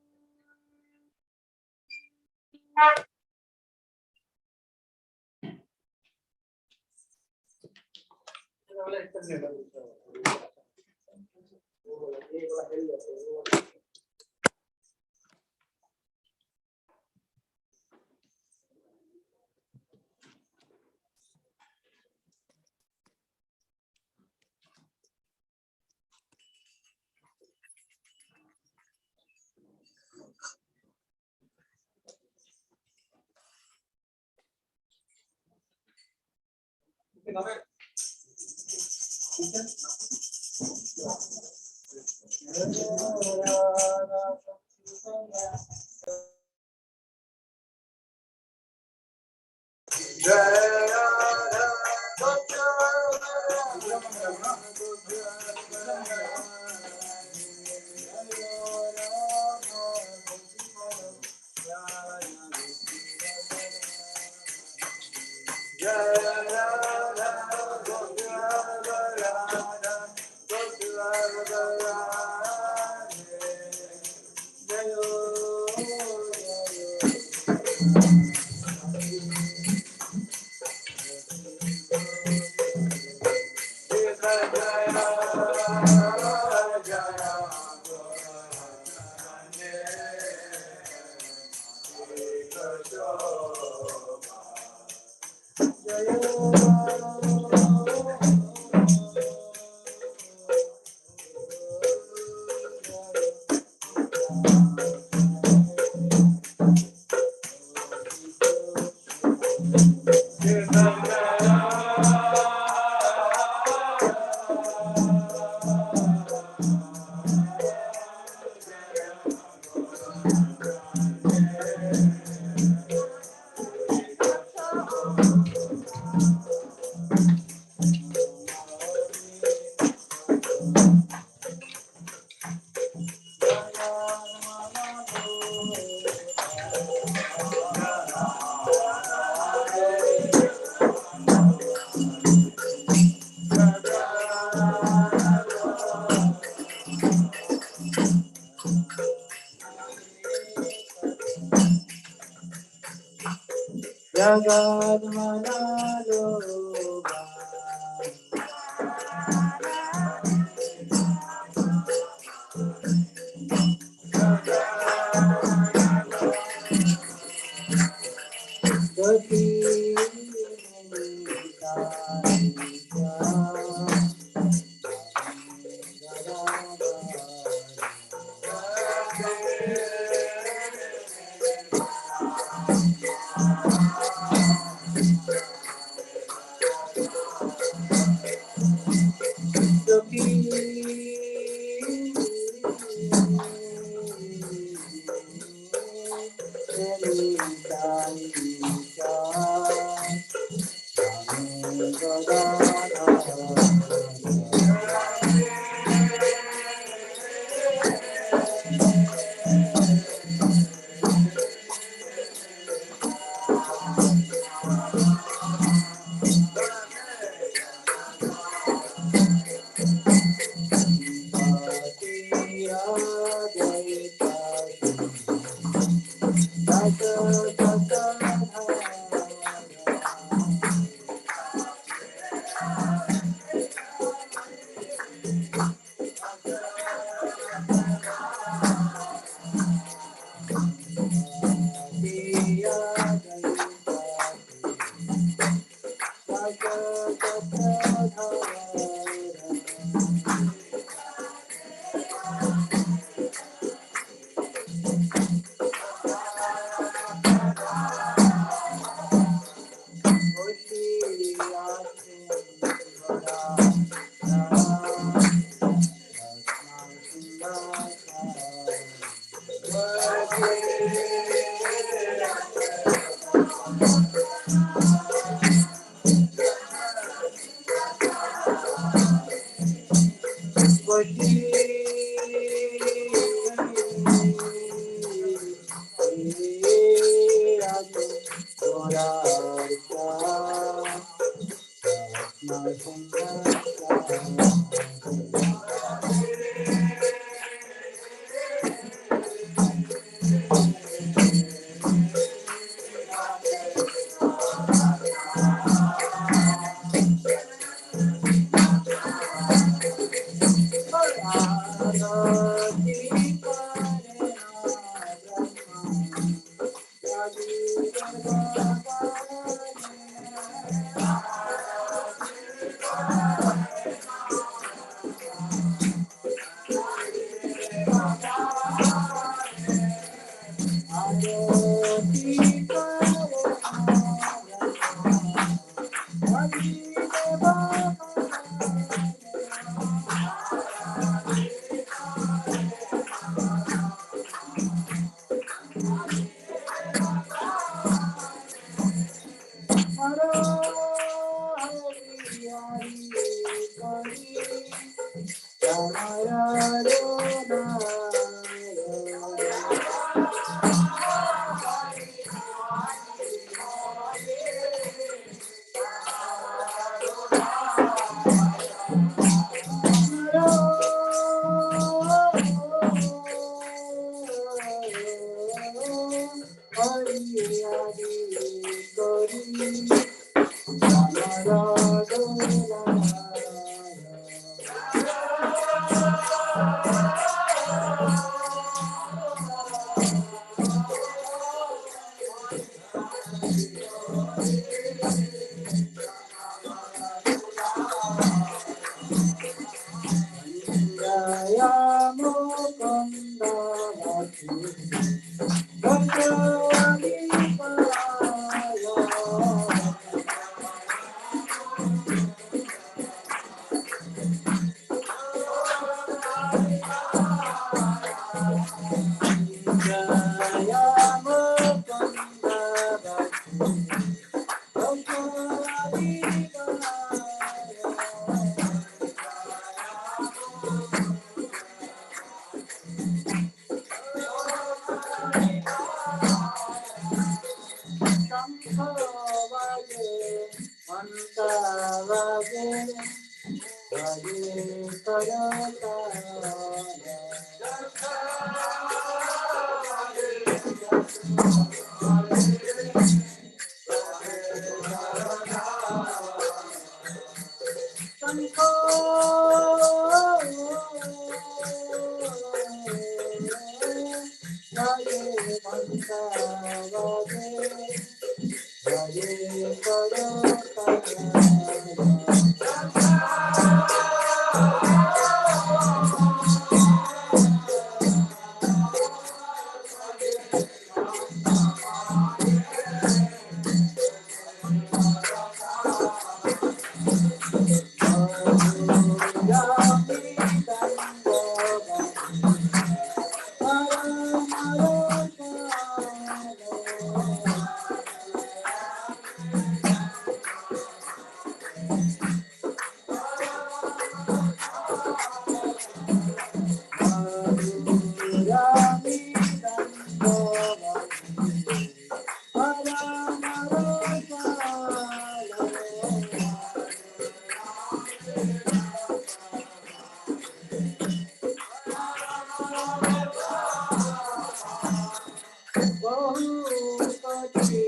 बहुपति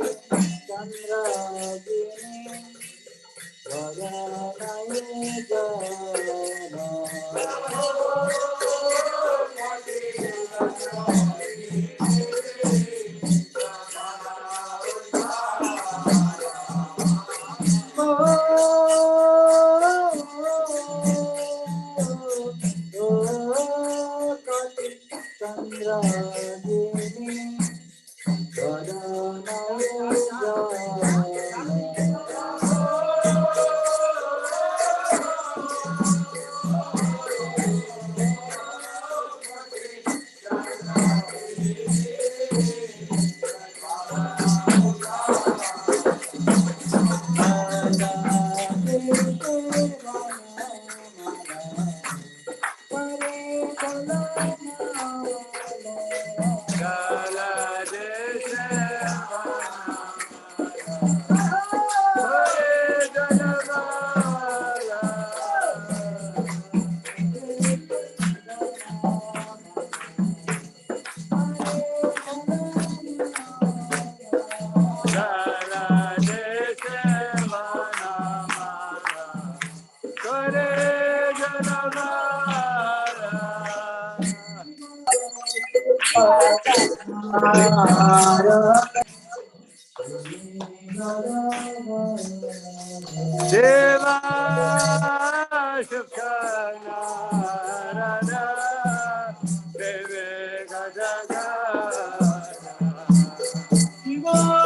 चंद्रागिनी वरनये जना Deva Shukana Rana Deve Gajaga Shiva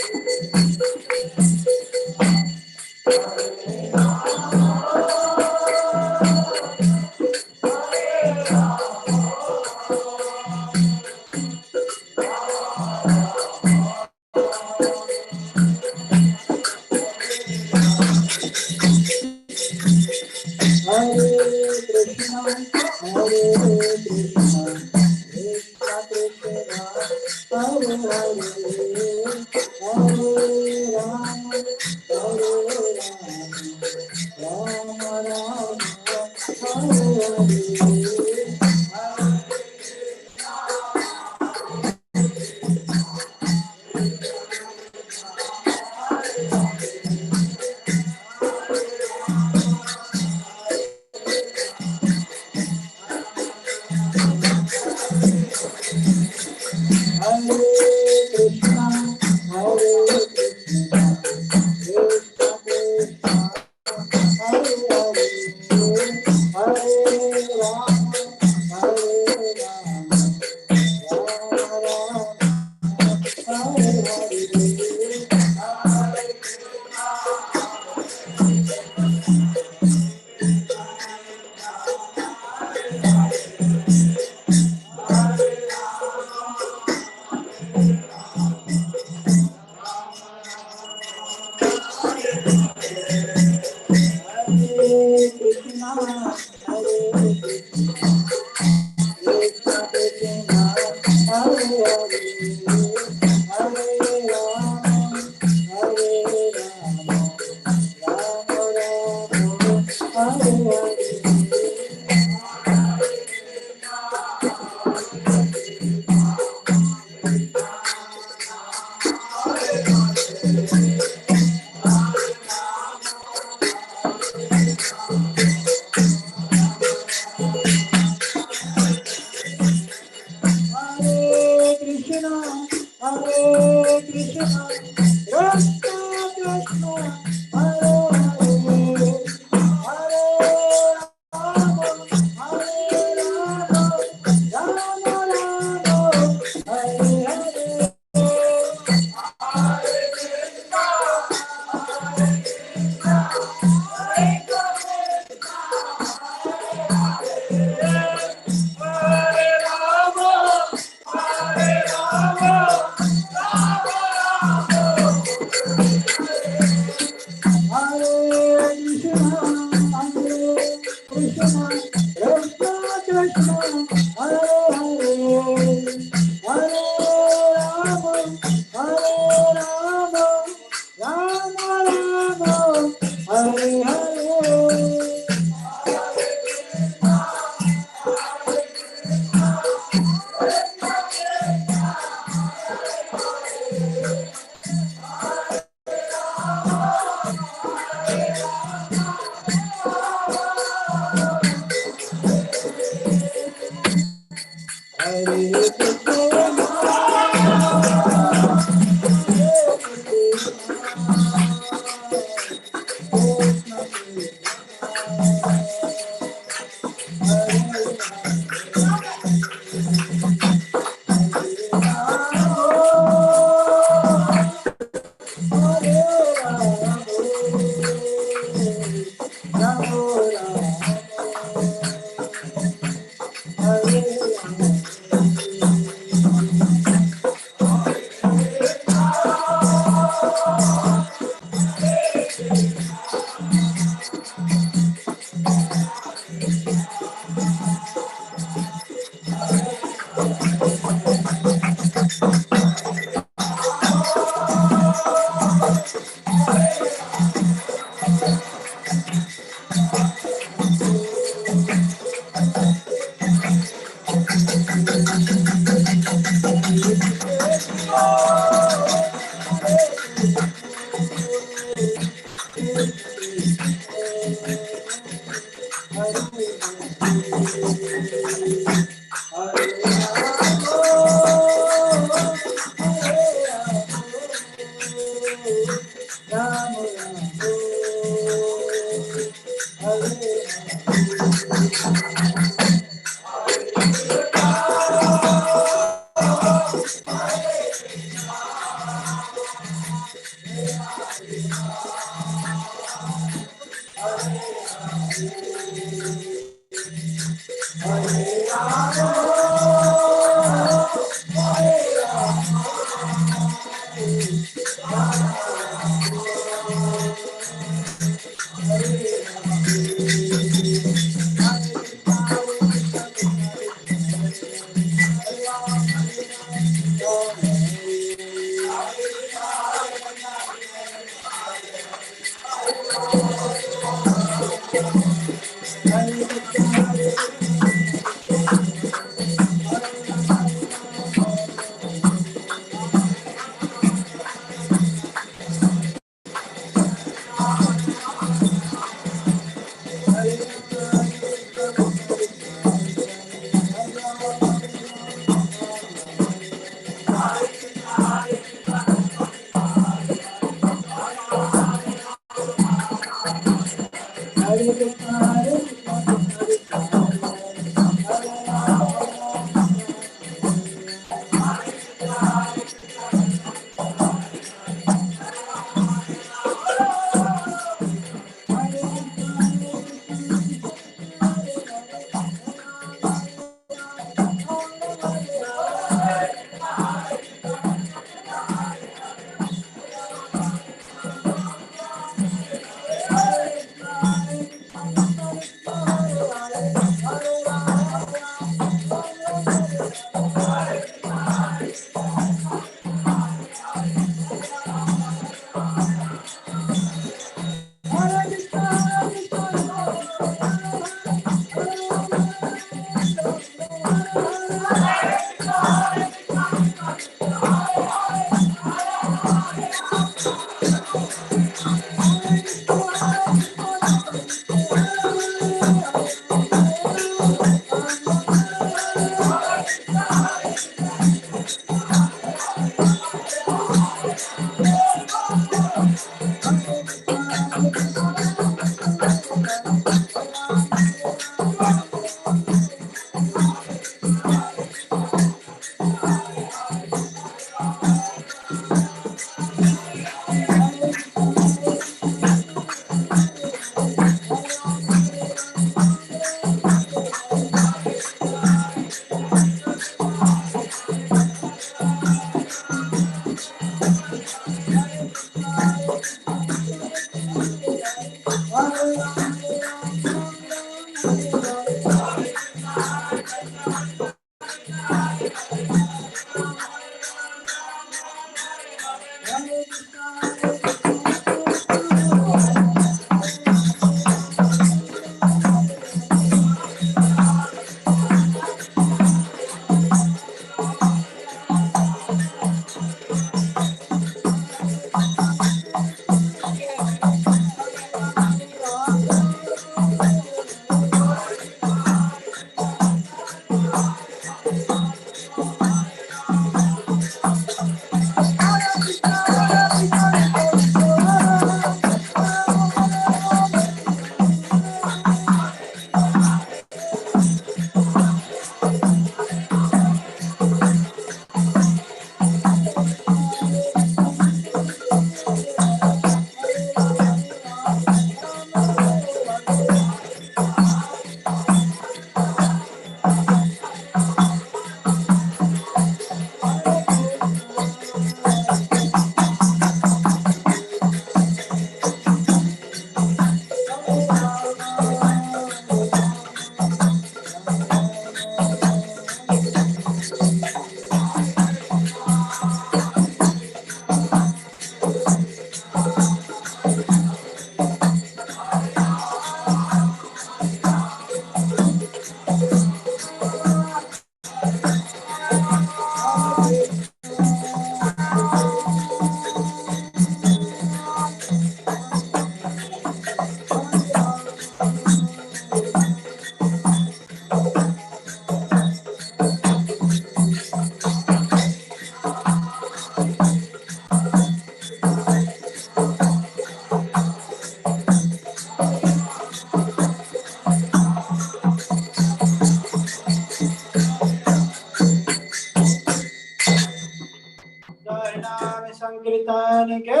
Sankirtan ke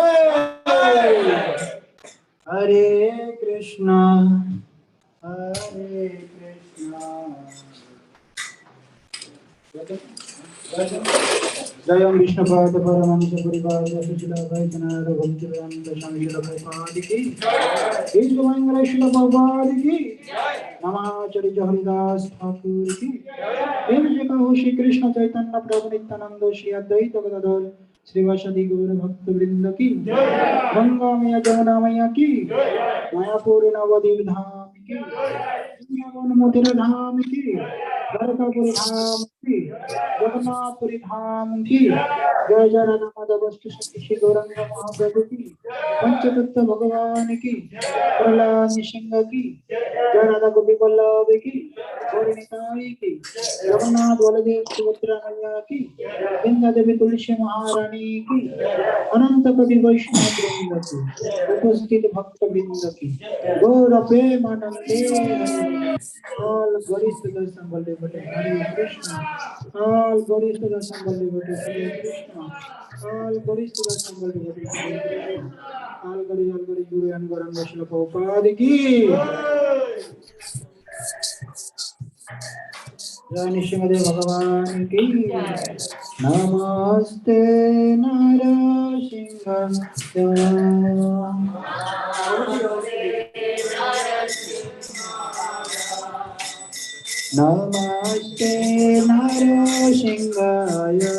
Hare Krishna Hare Krishna Jayam Vishnupada Paramahansa Parivala Suchila Vaidyanara Bhaktivedanta Swami Srila Prabhupada ki Is Govindra Srila Prabhupada ki Namacharya Haridas Thakur ki Dev Jika Ho Shri Krishna Chaitanya Prabhu Nityananda Shri Advaita Gadadhar Srivasadi Gaura Bhakta Vrinda ki Ganga Maya Jamuna Maya ki Mayapuri Navadip Dham ki Vrindavan Mathura Dham ki Dwarkapuri Dham ki Jagannathpuri Dham ki Jai Jai Radha Madhava Vastu Sati Shri Gauranga Mahaprabhu ki Panchatattva Bhagavan ki Prahlad Nishinga ki Jai Radha Gopi Vallabh ki Gauri Nitai ki Jagannath Baladev Subhadra Maya ki Vrinda Devi Tulsi Maharani ki Ananta Koti Vaishnava Vrinda ki Upasthit Bhakta Vrinda ki Gaura Premanande all glories to the Sambhal Devate Hare Krishna all glories to the Sambhal Devate Hare Krishna all glories to the Sambhal Devate Hare Krishna all glories Guru and Gauranga Srila Prabhupada ki Jai Nishimade Bhagavan ki Namaste Namaste Narasingaya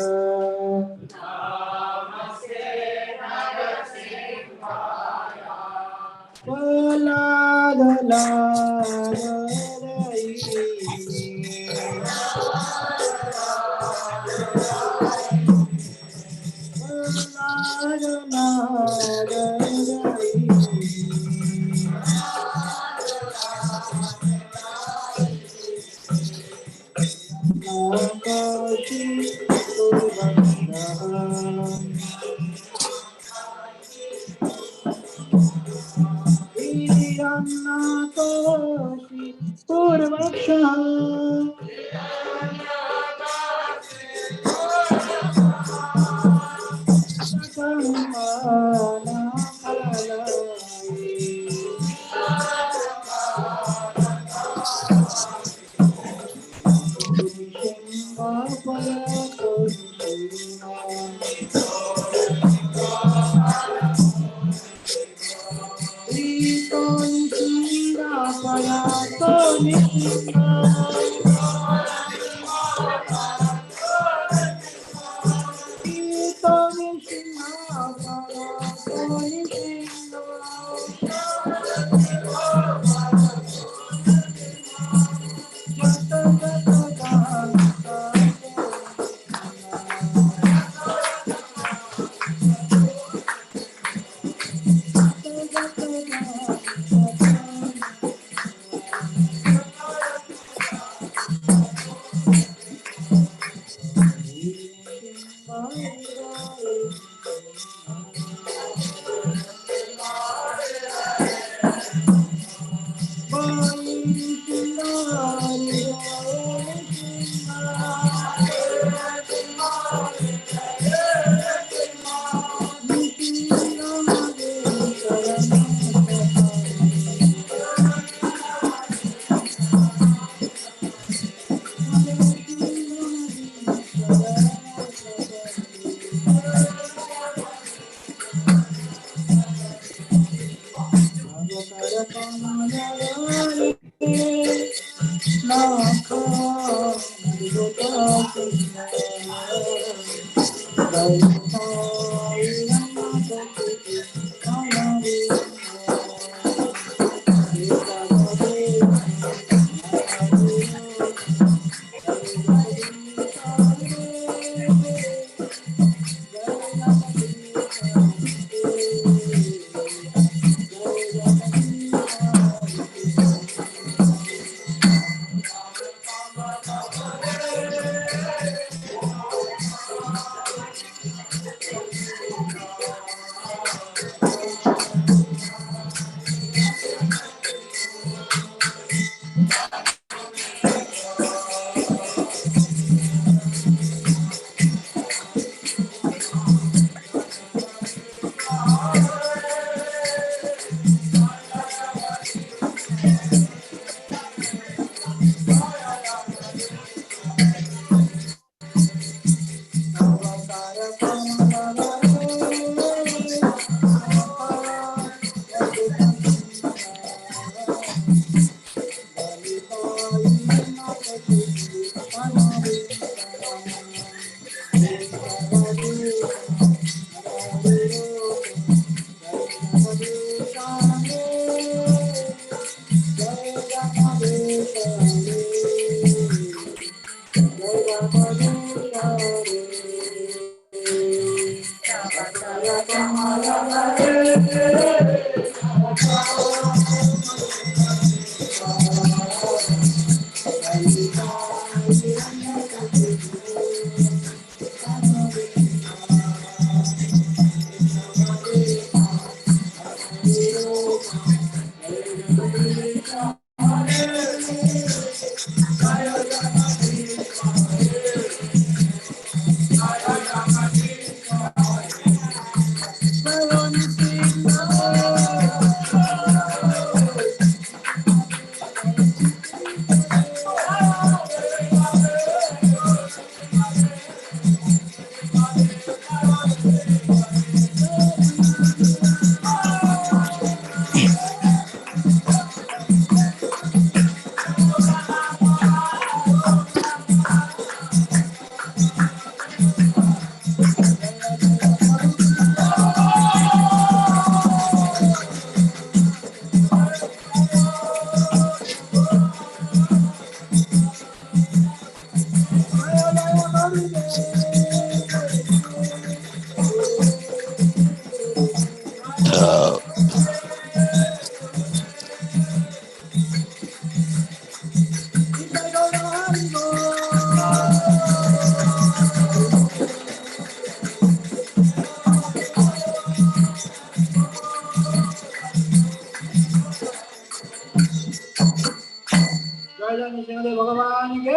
भगवान के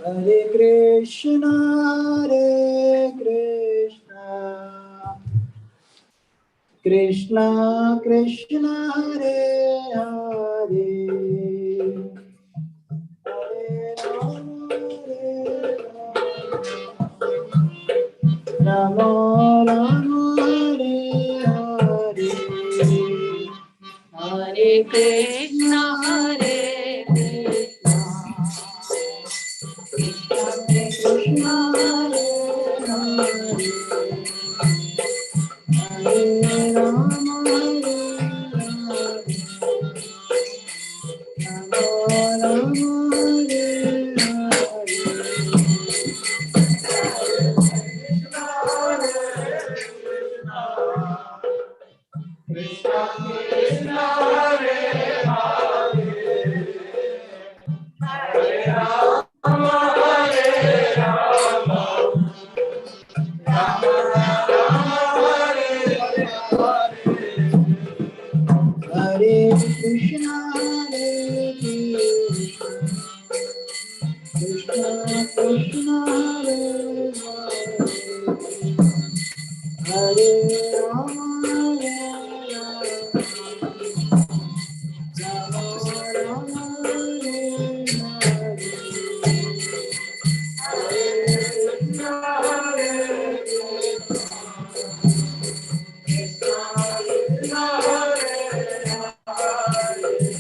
Hare Krishna, Hare Krishna, Krishna Krishna, Hare Hare, Hare Rama, Rama Hare Hare, Hare Krishna, Hare Krishna, Krishna Hare Hare, Hare Rama, Hare Krishna, Hare Krishna, Krishna Krishna, Hare Hare, Hare Rama, Rama Rama, Hare Hare, Hare Krishna, Hare Krishna, Krishna Hare Hare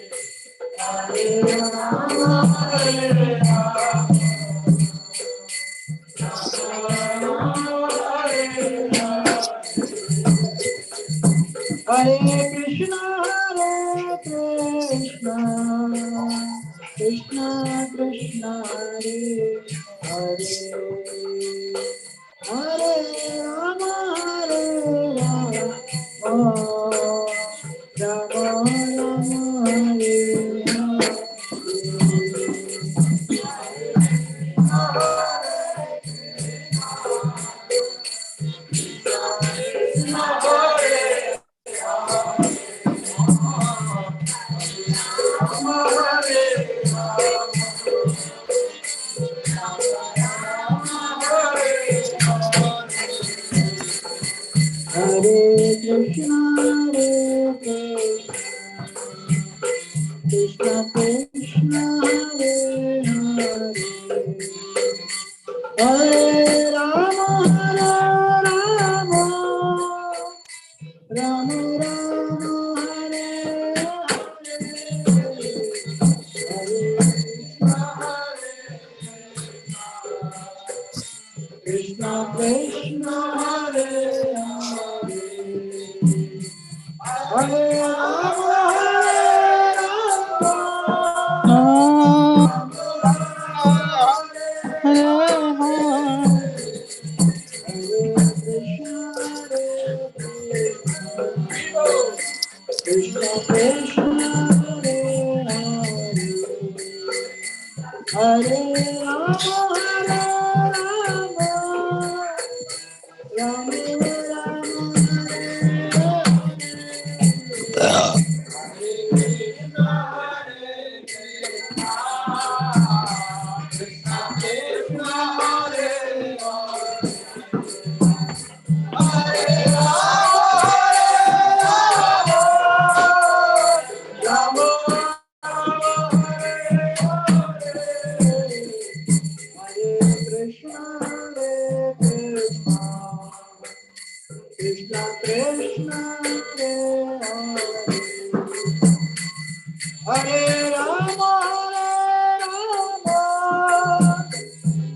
Rama, Hare Hare Krishna, Hare Krishna, Krishna Krishna, Hare Hare, Hare Rama, Hare Rama, Rama Rama, Hare Hare Krishna, Hare Krishna, Krishna Krishna, Hare Hare, Hare Rama, Hare Rama, Rama Rama, Hare Hare, Hare Krishna, Krishna Hare Hare, Hare Rama, Krishna Krishna Hare Hare Hare Rama Hare Rama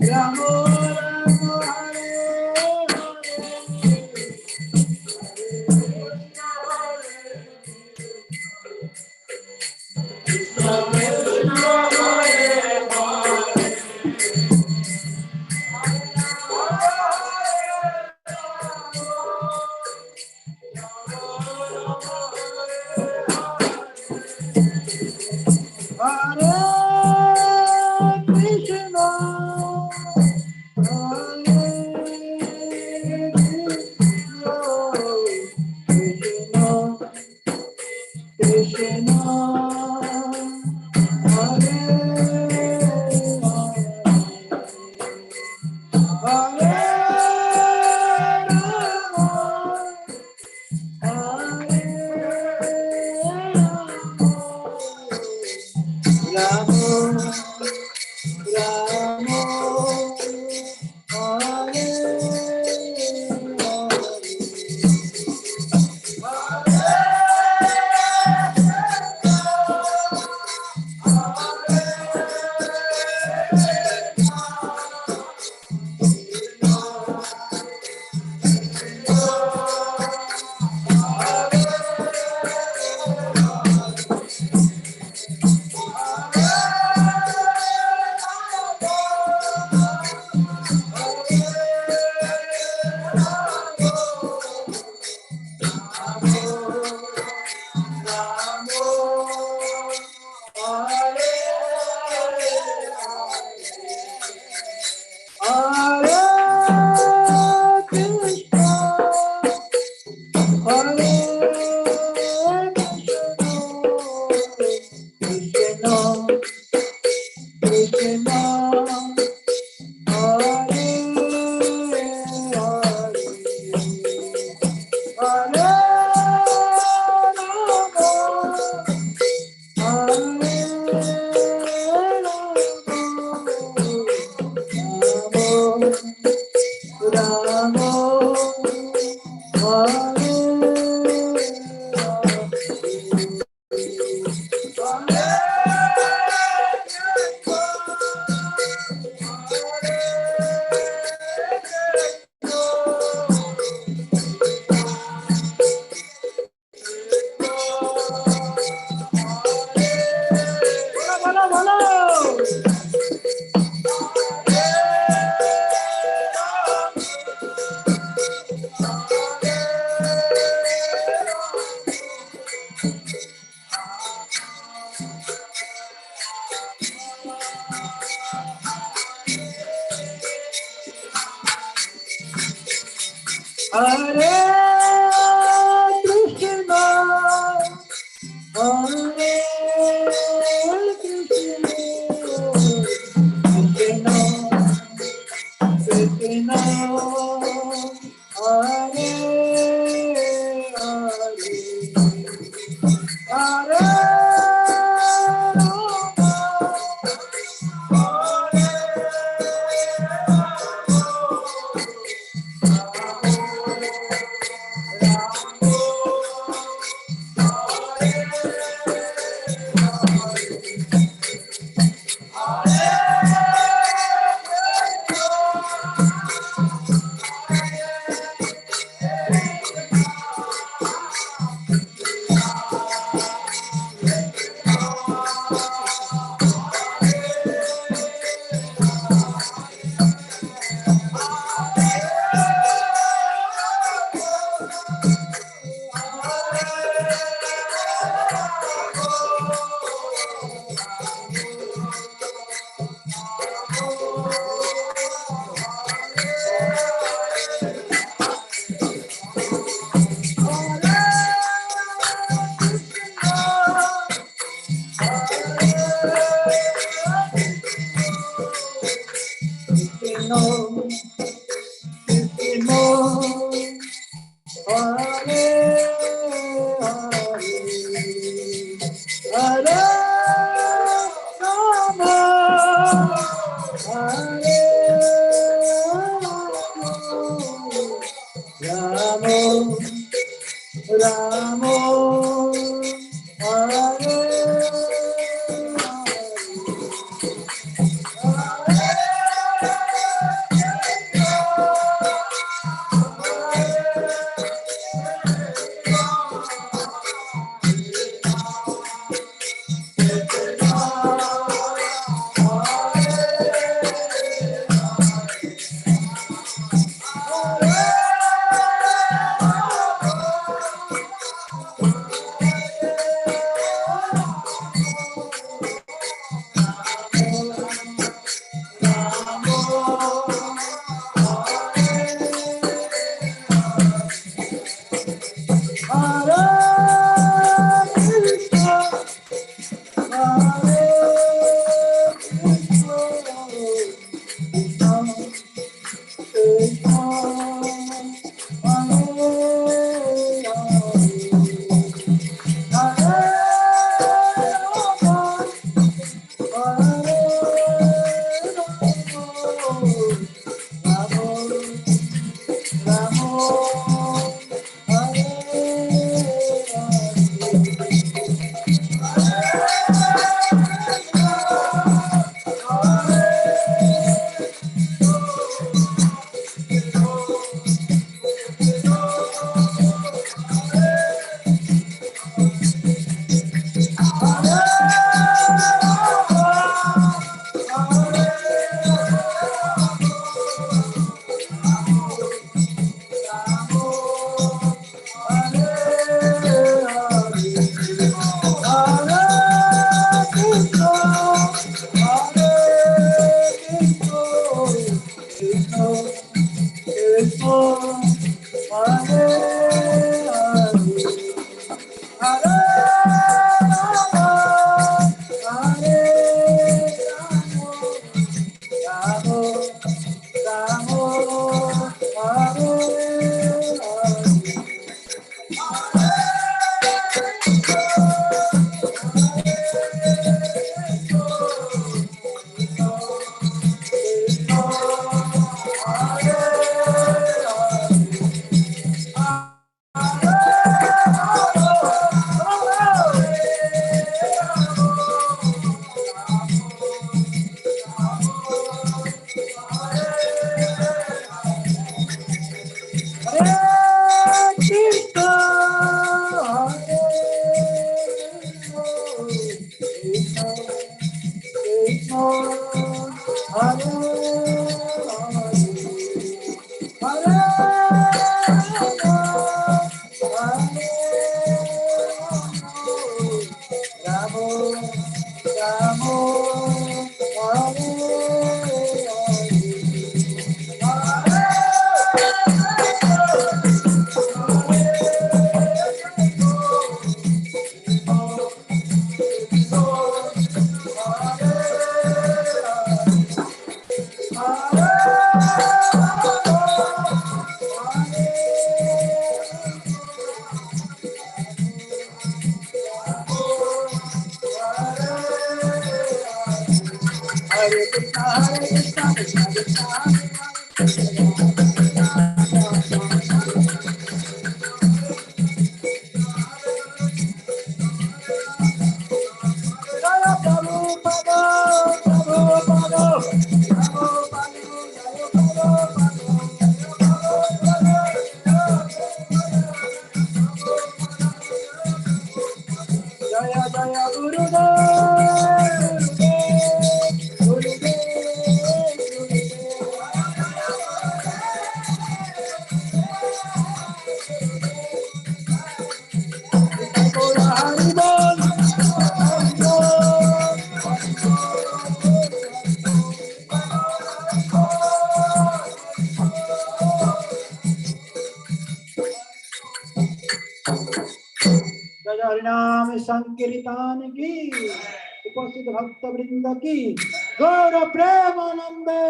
Rama Rama Krishna Krishna Hare Rama Rama Rama Hare Krishna Krishna Hare Hare Hare Rama, Hare Rama, Rama, Hare हरिनाम संकीर्तन की उपस्थित भक्त वृंद की गौर प्रेमानंदे।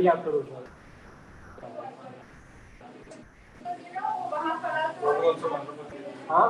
याद करो शायद। हाँ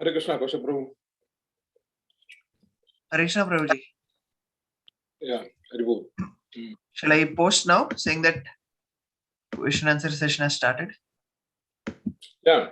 Hare Krishna, Kashyap Prabhu. Hare Krishna, Prabhuji. Yeah, Hare Bol. Shall I post now saying that question answer session has started? Yeah.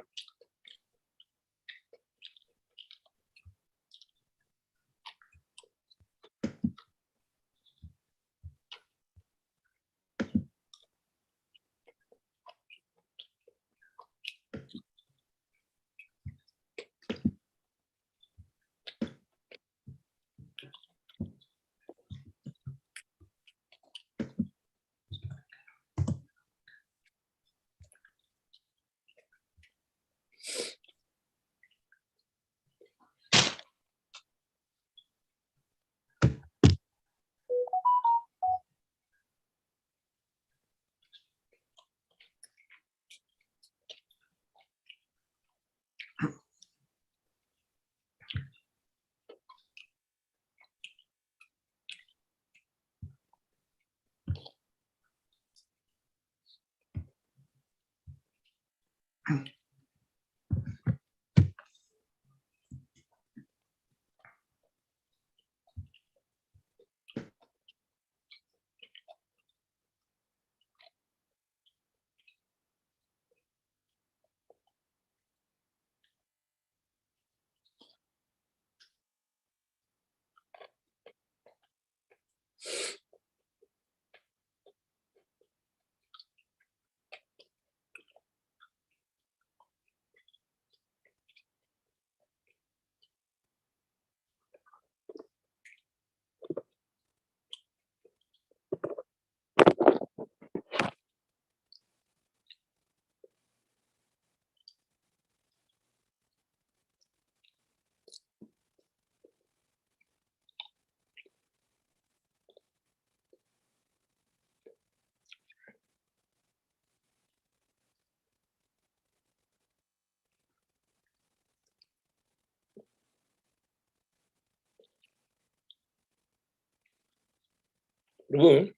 Prabhu,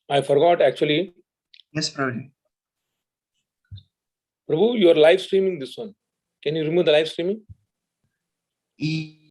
I forgot actually. Yes, Prabhuji. Prabhu, you are live streaming this one. Can you remove the live streaming?